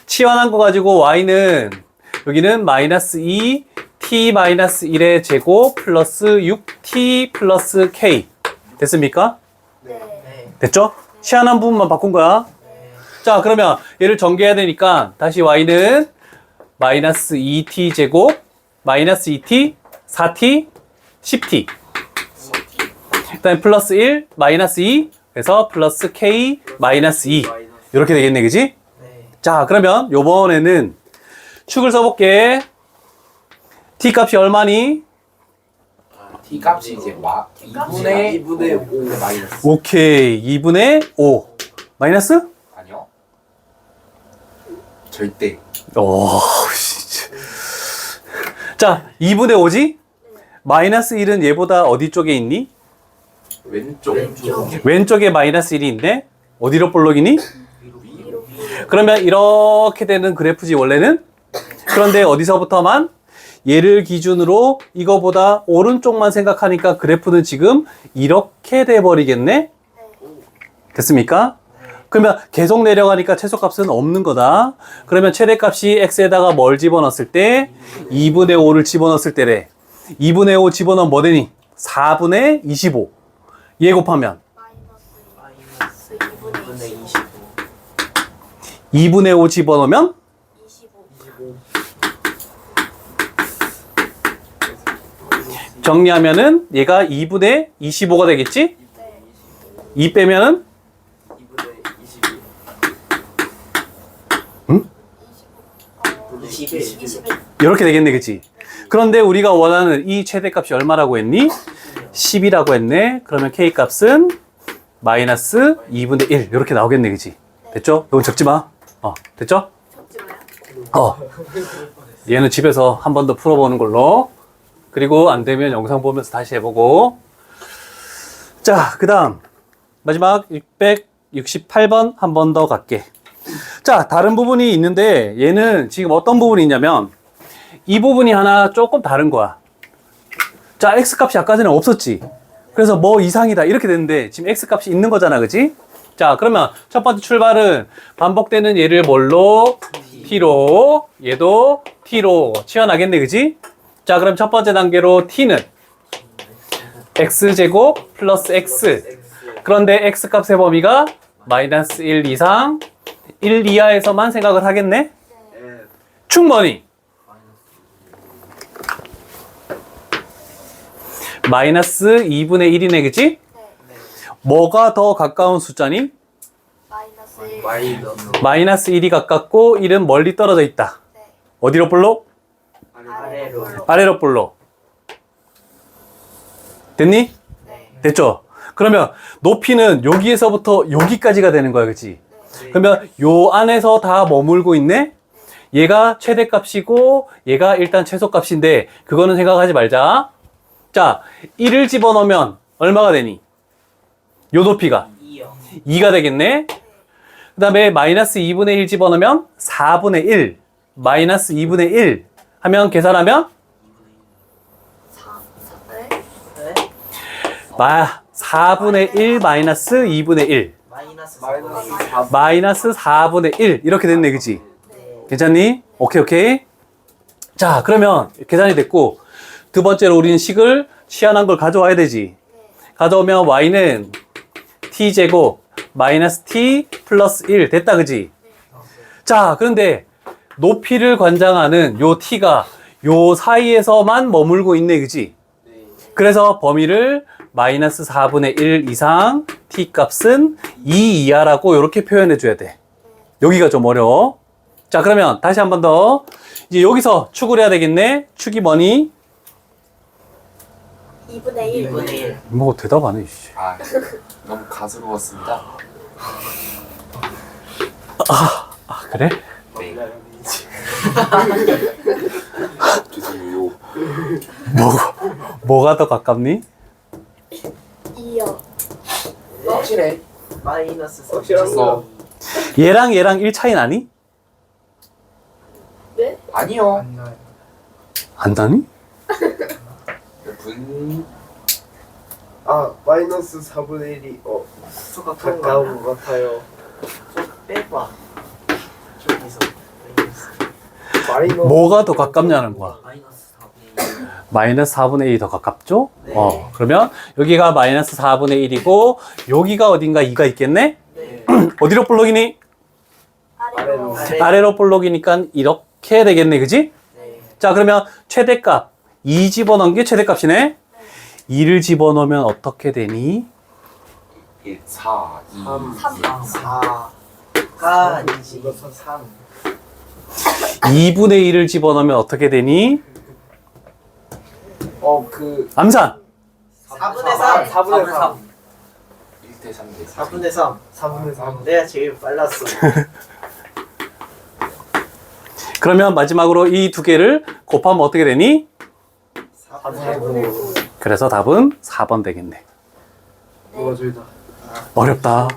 치환한 거 가지고 y는 여기는 마이너스 2 t 마이너스 1의 제곱 플러스 6t 플러스 k. 됐습니까? 네. 됐죠? 치환한 부분만 바꾼 거야. 자, 그러면 얘를 전개해야 되니까 다시 y는 마이너스 2t 제곱 마이너스 2t 4t 10t 그 다음에 플러스 1 마이너스 2 그래서 플러스 k 마이너스 2 이렇게 되겠네, 그지? 네. 자, 그러면 요번에는 축을 써볼게. t 값이 얼마니? t 값이 이제 2분의 5 마이너스. 오케이, 2분의 5 마이너스? 아니요. 절대. 오, 진짜. 자, 2분의 5지? 마이너스 1은 얘보다 어디 쪽에 있니? 왼쪽. 왼쪽에 마이너스 1이 있네? 어디로 볼록이니? 그러면 이렇게 되는 그래프지, 원래는? 그런데 어디서부터만? 얘를 기준으로 이거보다 오른쪽만 생각하니까 그래프는 지금 이렇게 돼버리겠네? 됐습니까? 그러면 계속 내려가니까 최소값은 없는 거다. 그러면 최대값이 x에다가 뭘 집어넣었을 때? 2분의 5를 집어넣었을 때래. 2분의 5 집어넣으면 뭐 되니? 4분의 25. 얘 곱하면 마이너스 2분의 2분의 25. 2분의 5 집어넣으면 25. 정리하면은 얘가 2분의 25가 되겠지? 2 빼면은 2분의 22. 응? 21. 이렇게 되겠네, 그치? 그런데 우리가 원하는 이 최대값이 얼마라고 했니? 10이라고 했네. 그러면 k 값은 마이너스 2분의 1 이렇게 나오겠네, 그치? 됐죠? 이건 적지 마. 됐죠? 적지 마요. 얘는 집에서 한 번 더 풀어보는 걸로. 그리고 안 되면 영상 보면서 다시 해보고. 자, 그 다음 마지막 668번 한 번 더 갈게. 자, 다른 부분이 있는데 얘는 지금 어떤 부분이 있냐면 이 부분이 하나 조금 다른 거야. 자, x값이 아까 전에 없었지. 그래서 뭐 이상이다 이렇게 됐는데 지금 x값이 있는 거잖아, 그치? 자, 그러면 첫 번째 출발은 반복되는 얘를 뭘로? t로, 얘도 t로 치환하겠네, 그치? 자, 그럼 첫 번째 단계로 t는 x제곱 플러스 x. 그런데 x값의 범위가 마이너스 1 이상 1 이하에서만 생각을 하겠네? 충분히 마이너스 2분의 1이네, 그치? 뭐가 더 가까운 숫자니? 마이너스 1. 마이너스. 마이너스 1이 가깝고 1은 멀리 떨어져 있다. 어디로 볼록? 아래로. 아래로 볼록. 됐니? 됐죠? 그러면 높이는 여기에서부터 여기까지가 되는 거야, 그치? 그러면 요 안에서 다 머물고 있네? 얘가 최대값이고 얘가 일단 최소값인데 그거는 생각하지 말자. 자, 1을 집어넣으면 얼마가 되니? 요 높이가 2요. 2가 되겠네. 그 다음에 마이너스 2분의 1 집어넣으면 4분의 1 마이너스 2분의 1 하면 계산하면 4분의 1 마이너스 2분의 1 마이너스 마이너스 4분의 1 이렇게 됐네, 그치? 괜찮니? 오케이. 자, 그러면 계산이 됐고 두 번째로 우리는 식을 치환한 걸 가져와야 되지. 가져오면 y는 t제곱 마이너스 t 플러스 1 됐다, 그지? 자, 그런데 높이를 관장하는 요 t가 요 사이에서만 머물고 있네, 그지? 그래서 범위를 마이너스 4분의 1 이상 t 값은 2 이하라고 이렇게 표현해 줘야 돼. 여기가 좀 어려워. 자, 그러면 다시 한 번 더. 이제 여기서 축을 해야 되겠네. 축이 뭐니? 2분의 1. 2분의 1. 뭐 대답 안 해. 씨. 아, 너무 가스로웠습니다. 아, 그래? 네. 죄송해요. 뭐가 더 가깝니? 2요. 확실해. 마이너스 3. 확실했어. 얘랑 1 차이 나니? 네? 아니요. 안 나요. 안 나니? 분 마이너스 4분의 1이 가까운 것 같아요. 좀 빼봐. 저기서 마이너스. 마이너스 뭐가 더 가깝냐는 거야. 마이너스 4분의 1. 마이너스 4분의 1이 더 가깝죠? 네. 그러면 여기가 마이너스 4분의 1이고 여기가 어딘가 2가 있겠네? 네. 어디로 볼록이니? 아래로. 아래로 볼록이니까 이렇게 되겠네, 그지? 네. 자, 그러면 최대값 2 집어넣은 게 최대값이네? 2를 집어넣으면 어떻게 되니? 1, 4, 2, 3. 4가 아니지. 3. 2분의 1을 집어넣으면 어떻게 되니? 암산! 4분의 3. 4분의 3. 1대 3대 4분의 3. 4분의 3. 내가 제일 빨랐어. 그러면 마지막으로 이 두 개를 곱하면 어떻게 되니? 4분의 9. 그래서 답은 4번 되겠네. 뭐가 저기다. 어렵다.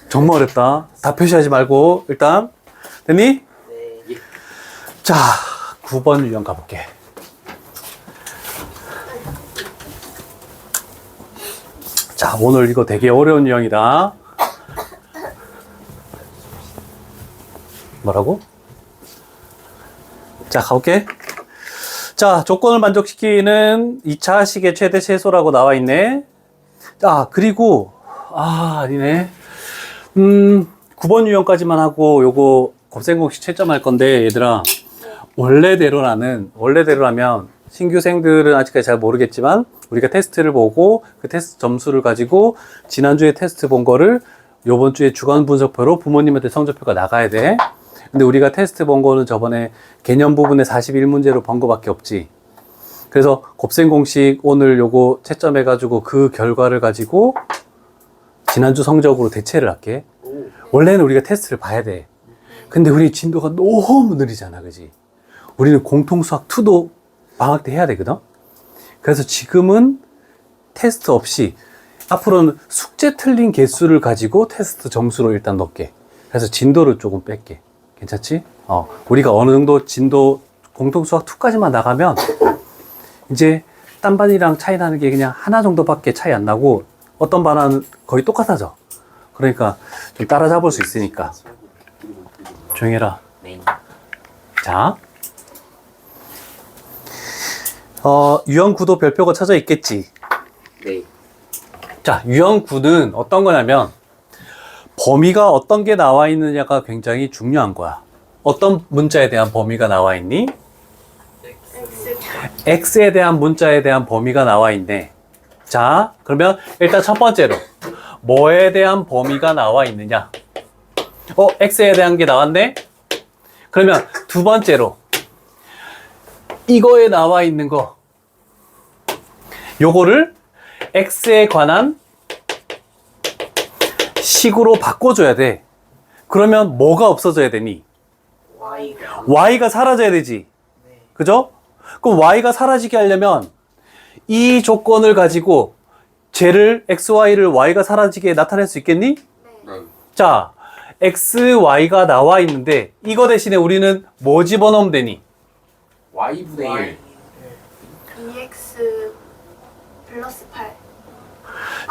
정말 어렵다. 다 표시하지 말고 일단 됐니? 네. 자, 9번 유형 가볼게. 자, 오늘 이거 되게 어려운 유형이다. 뭐라고? 자, 가볼게. 자, 조건을 만족시키는 2차 식의 최대 최소라고 나와 있네. 자, 그리고, 아니네. 9번 유형까지만 하고 요거 곱셈공식 채점할 건데, 얘들아. 원래대로라면 신규생들은 아직까지 잘 모르겠지만, 우리가 테스트를 보고 그 테스트 점수를 가지고 지난주에 테스트 본 거를 요번 주에 주간 분석표로 부모님한테 성적표가 나가야 돼. 근데 우리가 테스트 본 거는 저번에 개념 부분에 41문제로 본 거밖에 없지. 그래서 곱셈 공식 오늘 요거 채점해가지고 그 결과를 가지고 지난주 성적으로 대체를 할게. 원래는 우리가 테스트를 봐야 돼. 근데 우리 진도가 너무 느리잖아, 그지? 우리는 공통수학 2도 방학 때 해야 되거든? 그래서 지금은 테스트 없이 앞으로는 숙제 틀린 개수를 가지고 테스트 점수로 일단 넣게. 그래서 진도를 조금 뺄게. 괜찮지? 우리가 어느 정도 진도 공통수학 2까지만 나가면 이제 딴 반이랑 차이 나는 게 그냥 하나 정도밖에 차이 안 나고 어떤 반은 거의 똑같아져. 그러니까 좀 따라잡을 수 있으니까 조용히 해라. 네. 자, 유형 9도 별표가 쳐져 있겠지. 네. 자, 유형 9는 어떤 거냐면 범위가 어떤 게 나와 있느냐가 굉장히 중요한 거야. 어떤 문자에 대한 범위가 나와 있니? X에 대한 문자에 대한 범위가 나와 있네. 자, 그러면 일단 첫 번째로 뭐에 대한 범위가 나와 있느냐? X에 대한 게 나왔네? 그러면 두 번째로 이거에 나와 있는 거 요거를 X에 관한 식으로 바꿔줘야 돼. 그러면 뭐가 없어져야 되니? Y가 사라져야 되지. 그죠? 그럼 Y가 사라지게 하려면 이 조건을 가지고 쟤를 XY를 Y가 사라지게 나타낼 수 있겠니? 네. 자, XY가 나와 있는데 이거 대신에 우리는 뭐 집어넣으면 되니? Y분의 1. 2x 플러스 8.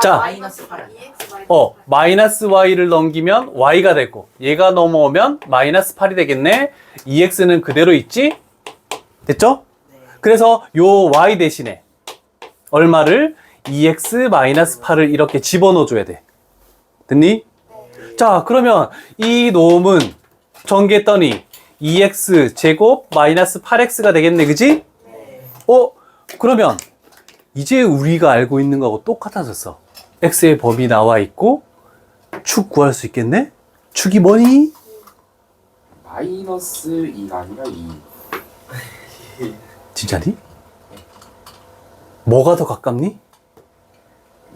자, 마이너스 8. 2x 마이너스 Y를 넘기면 Y가 되고 얘가 넘어오면 마이너스 8이 되겠네. 2X는 그대로 있지? 됐죠? 그래서 요 Y 대신에 얼마를? 2X 마이너스 8을 이렇게 집어넣어 줘야 돼. 됐니? 자, 그러면 이 놈은 전개했더니 2X 제곱 마이너스 8X가 되겠네, 그지? 그러면 이제 우리가 알고 있는 거하고 똑같아졌어. X의 범위 나와 있고 축 구할 수 있겠네? 축이 뭐니? 마이너스 2가 아니라 2. 진짜니? 뭐가 더 가깝니?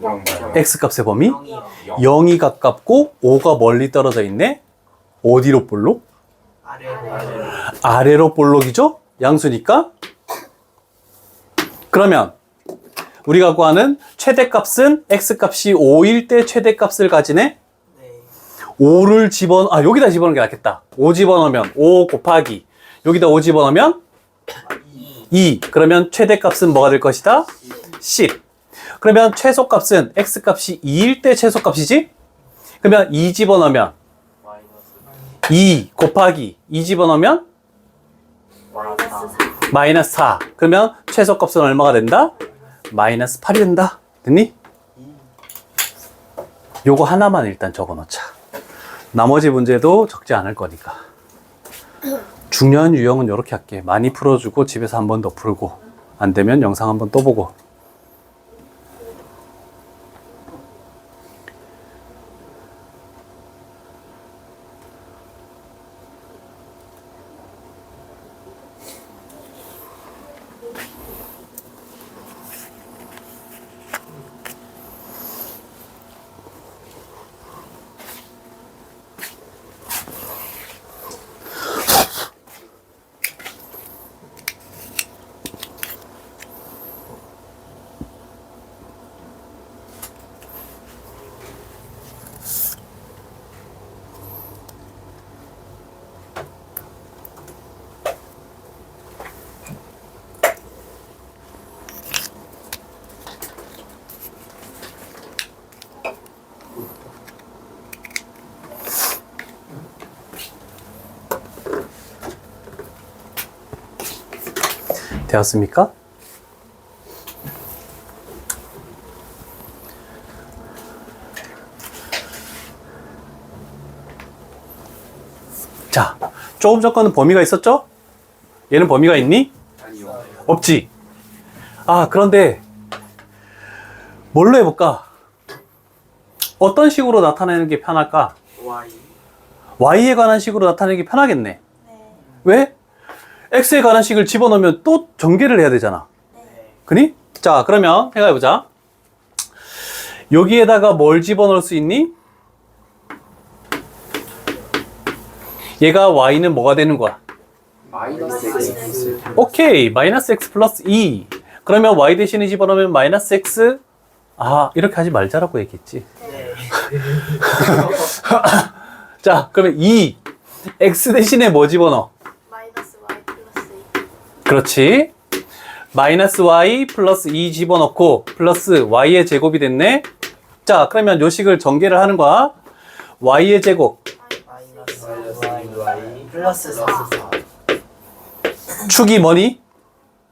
0. X 값의 범위? 0이요. 0이 가깝고 5가 멀리 떨어져 있네? 어디로 볼록? 아래로. 아래로 볼록이죠? 양수니까. 그러면 우리가 구하는 최대값은 x값이 5일 때 최대값을 가지네. 네. 5를 여기다 집어넣는 게 낫겠다. 5 집어넣으면 5 곱하기 여기다 5 집어넣으면 2. 그러면 최대값은 뭐가 될 것이다? 10. 그러면 최소값은 x값이 2일 때 최소값이지? 그러면 2 집어넣으면 마이너스 2 곱하기 2 집어넣으면 마이너스 4. 마이너스 4. 그러면 최소값은 얼마가 된다? 마이너스 8이 된다. 됐니? 요거 하나만 일단 적어 놓자. 나머지 문제도 적지 않을 거니까. 중요한 유형은 이렇게 할게. 많이 풀어주고 집에서 한 번 더 풀고 안 되면 영상 한 번 또 보고. 되었습니까? 자, 조금 전 거는 범위가 있었죠? 얘는 범위가 있니? 아니요. 없지. 아, 그런데 뭘로 해볼까? 어떤 식으로 나타내는 게 편할까? Y y에 관한 식으로 나타내는 게 편하겠네. 네. 왜? x에 관한 식을 집어넣으면 또 전개를 해야 되잖아. 네. 그니? 자, 그러면 해가보자. 여기에다가 뭘 집어넣을 수 있니? 얘가 y는 뭐가 되는 거야? 마이너스 마이너스 X. 오케이, 마이너스 x 플러스 2. 그러면 y 대신에 집어넣으면 마이너스 x. 아, 이렇게 하지 말자라고 얘기했지. 네. 자, 그러면 2. x 대신에 뭐 집어넣어? 마이너스 y 플러스 2. 그렇지. 마이너스 y 플러스 2 집어넣고 플러스 y의 제곱이 됐네. 자, 그러면 요 식을 전개를 하는 거야. y의 제곱. 마이너스 Y 플러스 4 축이 뭐니?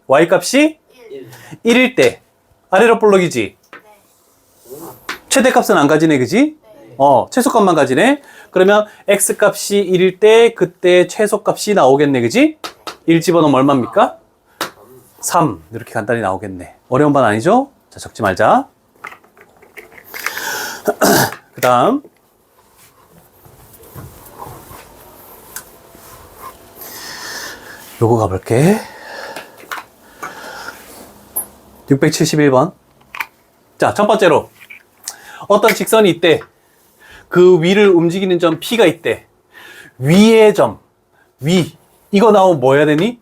y 값이 1. 1일 때 아래로 볼록이지. 네. 최대값은 안 가지네, 그지? 네. 최소값만 가지네. 그러면 x 값이 1일 때 그때 최소값이 나오겠네, 그지? 1 집어넣으면 얼마입니까? 3. 이렇게 간단히 나오겠네. 어려운 반 아니죠? 자, 적지 말자. 그 다음 요거 가볼게. 671번. 자, 첫 번째로 어떤 직선이 있대. 그 위를 움직이는 점 P가 있대. 위의 점, 위. 이거 나오면 뭐 해야 되니?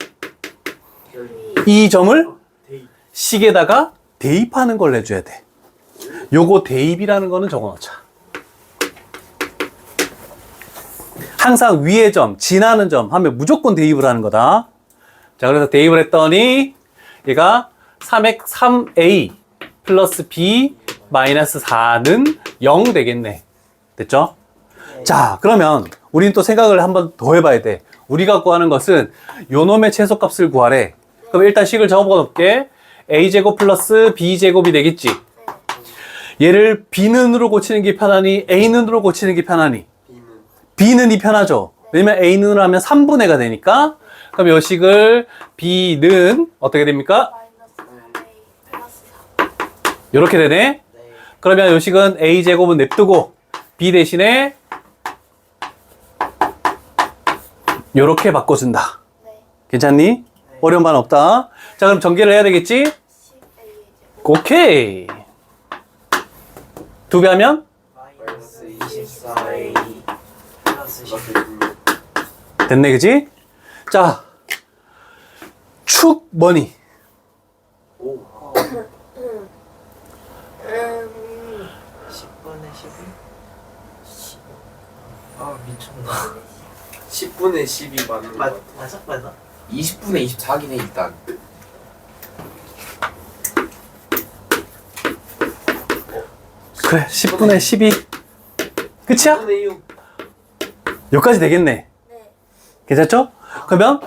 이 점을 식에다가 대입하는 걸 내줘야 돼. 요거 대입이라는 거는 적어 놓자. 항상 위의 점, 지나는 점 하면 무조건 대입을 하는 거다. 자, 그래서 대입을 했더니 얘가 3a 플러스 b 마이너스 4는 0 되겠네. 됐죠? 자, 그러면 우리는 또 생각을 한번 더 해봐야 돼. 우리가 구하는 것은 요 놈의 최소값을 구하래. 그럼 일단 식을 적어볼게. a제곱 플러스 b제곱이 되겠지. 얘를 b는으로 고치는 게 편하니 a는으로 고치는 게 편하니? b는이 편하죠. 왜냐면 a는으로 하면 3분의가 되니까. 그럼 요 식을 b는 어떻게 됩니까? 마이너스 a 플러스 4. 요렇게 되네. 네. 그러면 요 식은 a제곱은 냅두고 b 대신에 요렇게 바꿔준다. 네. 괜찮니? 어려운 반 없다. 자, 그럼 전개를 해야 되겠지? 10a 제곱. 오케이. 두 배 하면 마이너스 24A 플러스 16 됐네, 그지? 자, 축 뭐니? 오. 10분의 11? 아 미쳤나. 10분의 10이 맞는 거 같아. 맞아? 20분의 24긴 해 일단. 그래, 10분의 12. 끝이야? 10분의 6. 여기까지 되겠네. 네. 괜찮죠? 그러면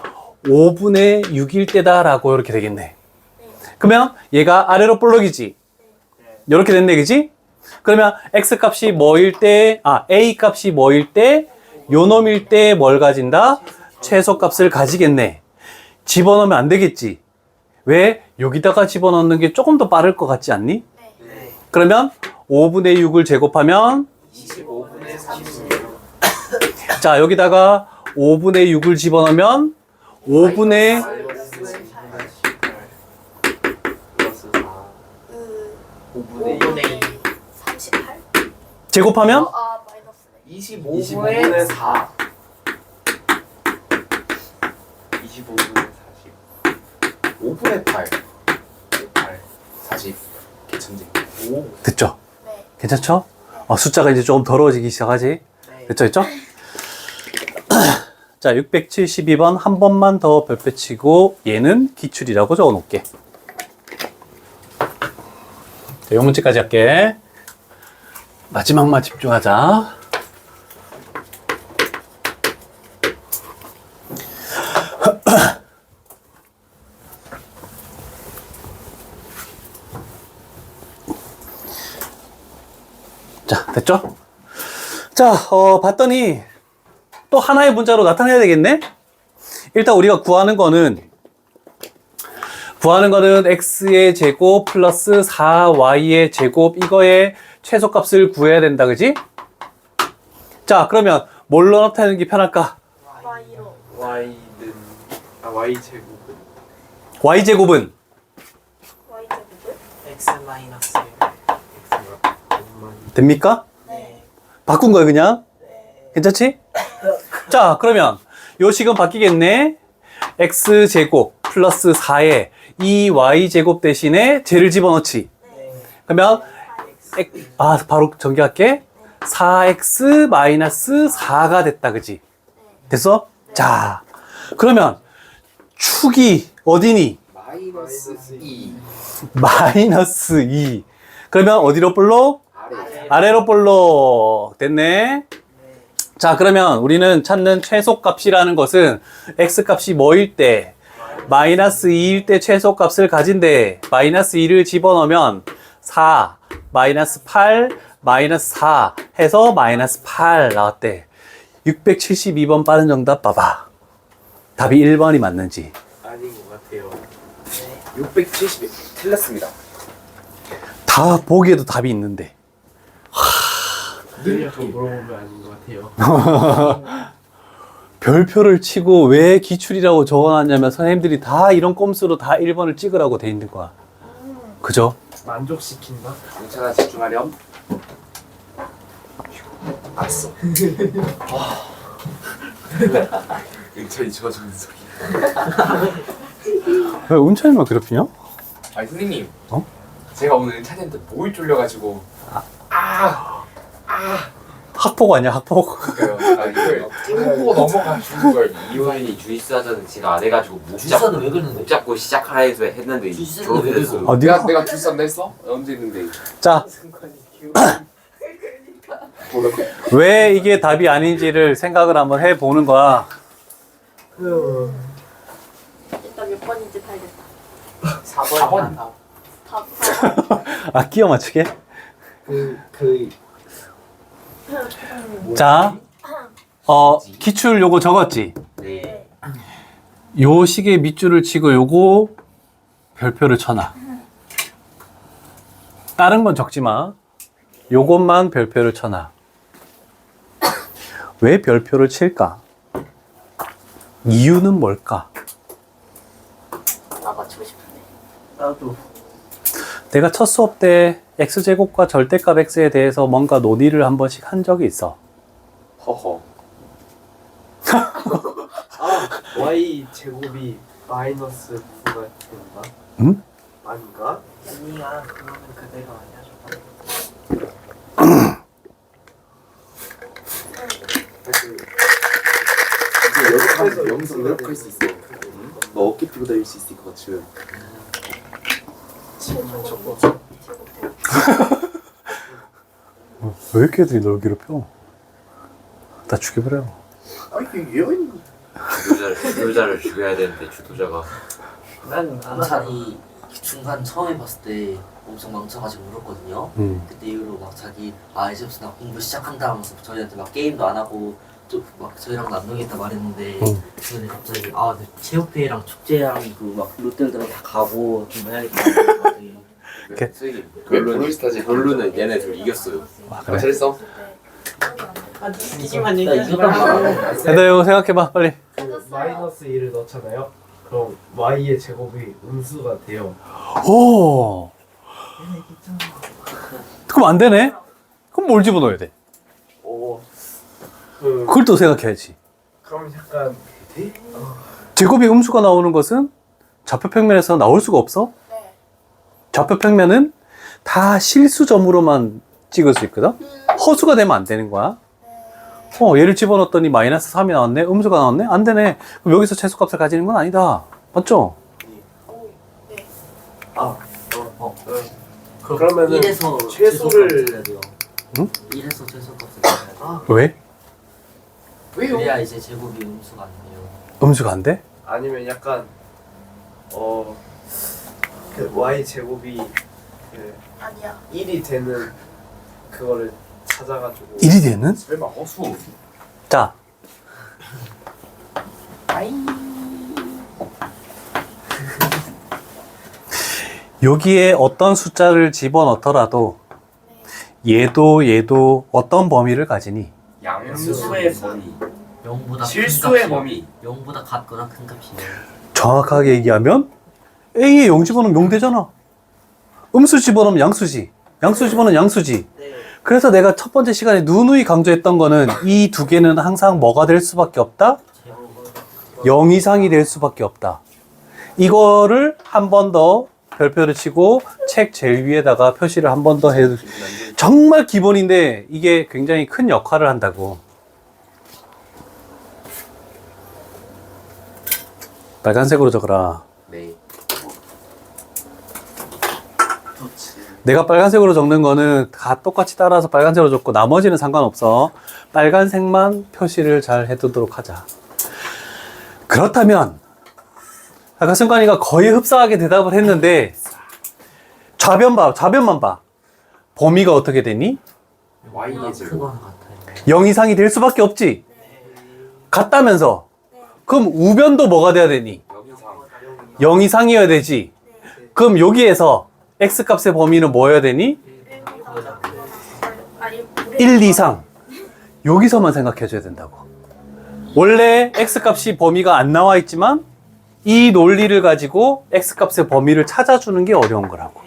5분의 6일 때다라고 이렇게 되겠네. 그러면 얘가 아래로 볼록이지. 이렇게 됐네, 그지? 그러면 x 값이 뭐일 때, a 값이 뭐일 때, 요 놈일 때 뭘 가진다? 최소 값을 가지겠네. 집어넣으면 안 되겠지. 왜? 여기다가 집어넣는 게 조금 더 빠를 것 같지 않니? 네. 그러면 5분의 6을 제곱하면 25분의 36. 자, 여기다가 5분의 6을 집어넣으면 5분의 플러스 4. 5분의 5분의 38? 제곱하면 마이너스네. 25분의 4. 25분의 40. 5분의 8. 8. 40. 개천재. 오. 됐죠? 네. 괜찮죠? 숫자가 이제 조금 더러워지기 시작하지? 네. 됐죠? 자, 672번 한 번만 더 별표 치고 얘는 기출이라고 적어 놓을게. 자, 요 문제까지 할게. 마지막만 집중하자. 자, 됐죠? 자, 봤더니 또 하나의 문자로 나타내야 되겠네? 일단 우리가 구하는 거는 x의 제곱 플러스 4y의 제곱 이거의 최소값을 구해야 된다, 그지? 자, 그러면 뭘로 나타내는 게 편할까? Y로. Y는 Y 제곱은 y제곱은 Y제곱을? X 마이너스 1. 됩니까? 네. 바꾼 거예요, 그냥? 괜찮지? 자, 그러면 요 식은 바뀌겠네. x제곱 플러스 4에 이 y제곱 대신에 쟤를 집어넣지. 네. 그러면 바로 전개할게. 4x 마이너스 4가 됐다, 그지? 됐어? 자, 그러면 축이 어디니? 마이너스 2. 마이너스 2. 그러면 어디로 볼록? 아래. 아래로 볼록. 됐네. 자, 그러면 우리는 찾는 최소값이라는 것은 x값이 뭐일 때? 마이너스 2일 때 최소값을 가진대. 마이너스 2를 집어넣으면 4, 마이너스 8, 마이너스 4 해서 마이너스 8 나왔대. 672번 빠른 정답 봐봐. 답이 1번이 맞는지. 아닌 것 같아요. 671 틀렸습니다. 다 보기에도 답이 있는데. 이렇게 물어보면 아닌 것 같아요. 별표를 치고 왜 기출이라고 적어놨냐면 선생님들이 다 이런 꼼수로 다 1번을 찍으라고 돼 있는 거야. 그죠? 만족시킨다? 괜찮아, 집중하렴. 알았어. 은찬이 저주는 소리. 왜 은찬이만 괴롭히냐? 아니 선생님. 어? 제가 오늘 은찬이한테 목이 쫄려가지고 학폭 아니야, 학폭? 그러니까요. 이걸 뚫고 넘어가 주는 걸. 이호연이 주이스 하자는 제가 안 해가지고 목 주사는 잡고 왜 그러는데? 목 잡고 시작하라 해서 했는데 주이스는 저렇게 왜 됐어요. 그랬어? 내가 주선다 했어? 언제 했는데? 자, 왜 이게 답이 아닌지를 생각을 한번 해보는 거야. 일단 몇 번인지 봐야겠다. 4번이야. 답. 아, 끼워 맞추게? 그 자, 기출 요거 적었지? 네. 요 식의 밑줄을 치고 요거 별표를 쳐놔. 다른 건 적지 마. 요것만 별표를 쳐놔. 왜 별표를 칠까? 이유는 뭘까? 나 맞추고 싶은데. 나도 내가 첫 수업 때 x제곱과 절대값 x에 대해서 뭔가 논의를 한 번씩 한 적이 있어. 허허. y 제곱이 마이너스 9가 된다. 응? 아닌가? 아니야 그거는 그대로 알려줘. 이게 여기까지 여기서 이렇게 할 수 있어. 너 어깨 피고 다닐 수 있을 것 같지. 왜 이렇게 애들이 널 괴롭혀? 다 죽여버려. 아 이게 얘가 주도자를 죽여야 되는데 주도자가 난 자기 중간 처음에 봤을 때 엄청 망쳐가지고 울었거든요. 그때 이후로 막 자기 이제부터 나 공부 시작한다 하면서 저희한테 막 게임도 안 하고 또 막 저희랑 안 놀겠다 말했는데 근데 갑자기 내 체육회랑 축제랑 그 막 롯데들은 다 가고 좀 해야겠다. 쓰기 블루스타즈 결론은 얘네 둘 이겼어요. 아, 그래? 잘했어. 이기만 나 이겼단 말이야. 애들 이거 생각해봐 빨리. 그 마이너스 2를 넣잖아요. 그럼 y의 제곱이 음수가 돼요. 오. 그럼 안 되네? 그럼 뭘 집어넣어야 돼? 그걸 또 생각해야지. 그럼 약간 제곱이 음수가 나오는 것은 좌표평면에서 나올 수가 없어? 네. 좌표평면은 다 실수점으로만 찍을 수 있거든? 허수가 되면 안 되는 거야. 얘를 집어넣었더니 마이너스 3이 나왔네? 음수가 나왔네? 안 되네. 그럼 여기서 최소값을 가지는 건 아니다. 맞죠? 오. 네. 그러면은 1에서 최소를- 해야 돼요. 응? 1에서 최소값을 해야 돼요. 왜? 그래야 이제 제곱이 음수가 안 돼요. 음수가 안 돼? 아니면 약간 그 y 제곱이 그 아니야. 1이 되는 그거를 찾아가지고 1이 되는? 설마 허수. 자. 여기에 어떤 숫자를 집어넣더라도 얘도 어떤 범위를 가지니? 양수의 범위, 0보다 실수의 범위. 0보다 같거나 큰 값이에요. 정확하게 얘기하면 A에 0 집어넣으면 0 되잖아. 음수 집어넣으면 양수지. 양수 집어넣으면 양수지. 그래서 내가 첫 번째 시간에 누누이 강조했던 거는 이 두 개는 항상 뭐가 될 수밖에 없다? 0 이상이 될 수밖에 없다. 이거를 한 번 더 별표를 치고 책 제일 위에다가 표시를 한 번 더 해. 정말 기본인데 이게 굉장히 큰 역할을 한다고. 빨간색으로 적어라. 네. 내가 빨간색으로 적는 거는 다 똑같이 따라서 빨간색으로 적고 나머지는 상관없어. 빨간색만 표시를 잘 해두도록 하자. 그렇다면 아까 승관이가 거의 흡사하게 대답을 했는데 좌변만 봐. 범위가 어떻게 되니? y의 제곱. 크거나 같아요. 0 이상이 될 수밖에 없지. 같다면서. 그럼 우변도 뭐가 돼야 되니? 여기상. 0 이상이어야 되지. 그럼 여기에서 x값의 범위는 뭐여야 되니? 아니, 1 이상. 여기서만 생각해줘야 된다고. 원래 x값이 범위가 안 나와 있지만 이 논리를 가지고 x값의 범위를 찾아주는 게 어려운 거라고.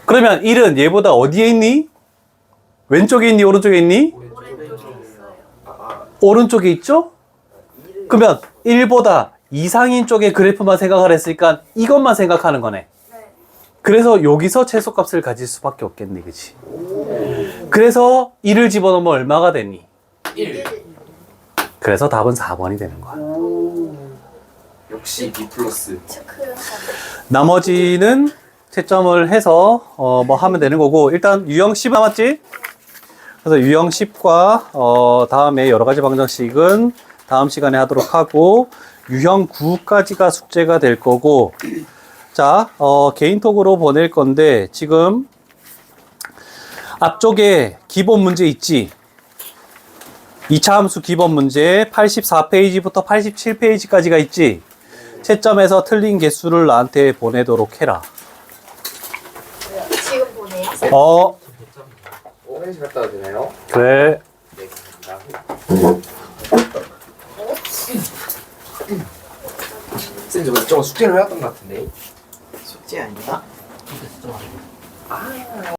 그러면 1은 얘보다 어디에 있니? 왼쪽에 있니? 오른쪽에 있니? 오른쪽에 있죠? 그러면 1보다 이상인 쪽의 그래프만 생각을 했으니까 이것만 생각하는 거네. 그래서 여기서 최소값을 가질 수밖에 없겠네, 그치? 그래서 1을 집어넣으면 얼마가 되니? 1. 그래서 답은 4번이 되는 거야. 역시 B 플러스. 체크하고. 나머지는 채점을 해서 뭐 하면 되는 거고, 일단 유형 10 남았지? 그래서 유형 10과 다음에 여러 가지 방정식은 다음 시간에 하도록 하고, 유형 9까지가 숙제가 될 거고, 자, 개인톡으로 보낼 건데, 지금 앞쪽에 기본 문제 있지? 2차 함수 기본 문제 84페이지부터 87페이지까지가 있지? 채점해서 틀린 개수를 나한테 보내도록 해라. 지금 보내요? 화장실 갔다 와도 되나요? 그래. 네, 감사합니다. 쌤, 저거 숙제를 해왔던 것 같은데. 숙제 아니야? 그렇게 좀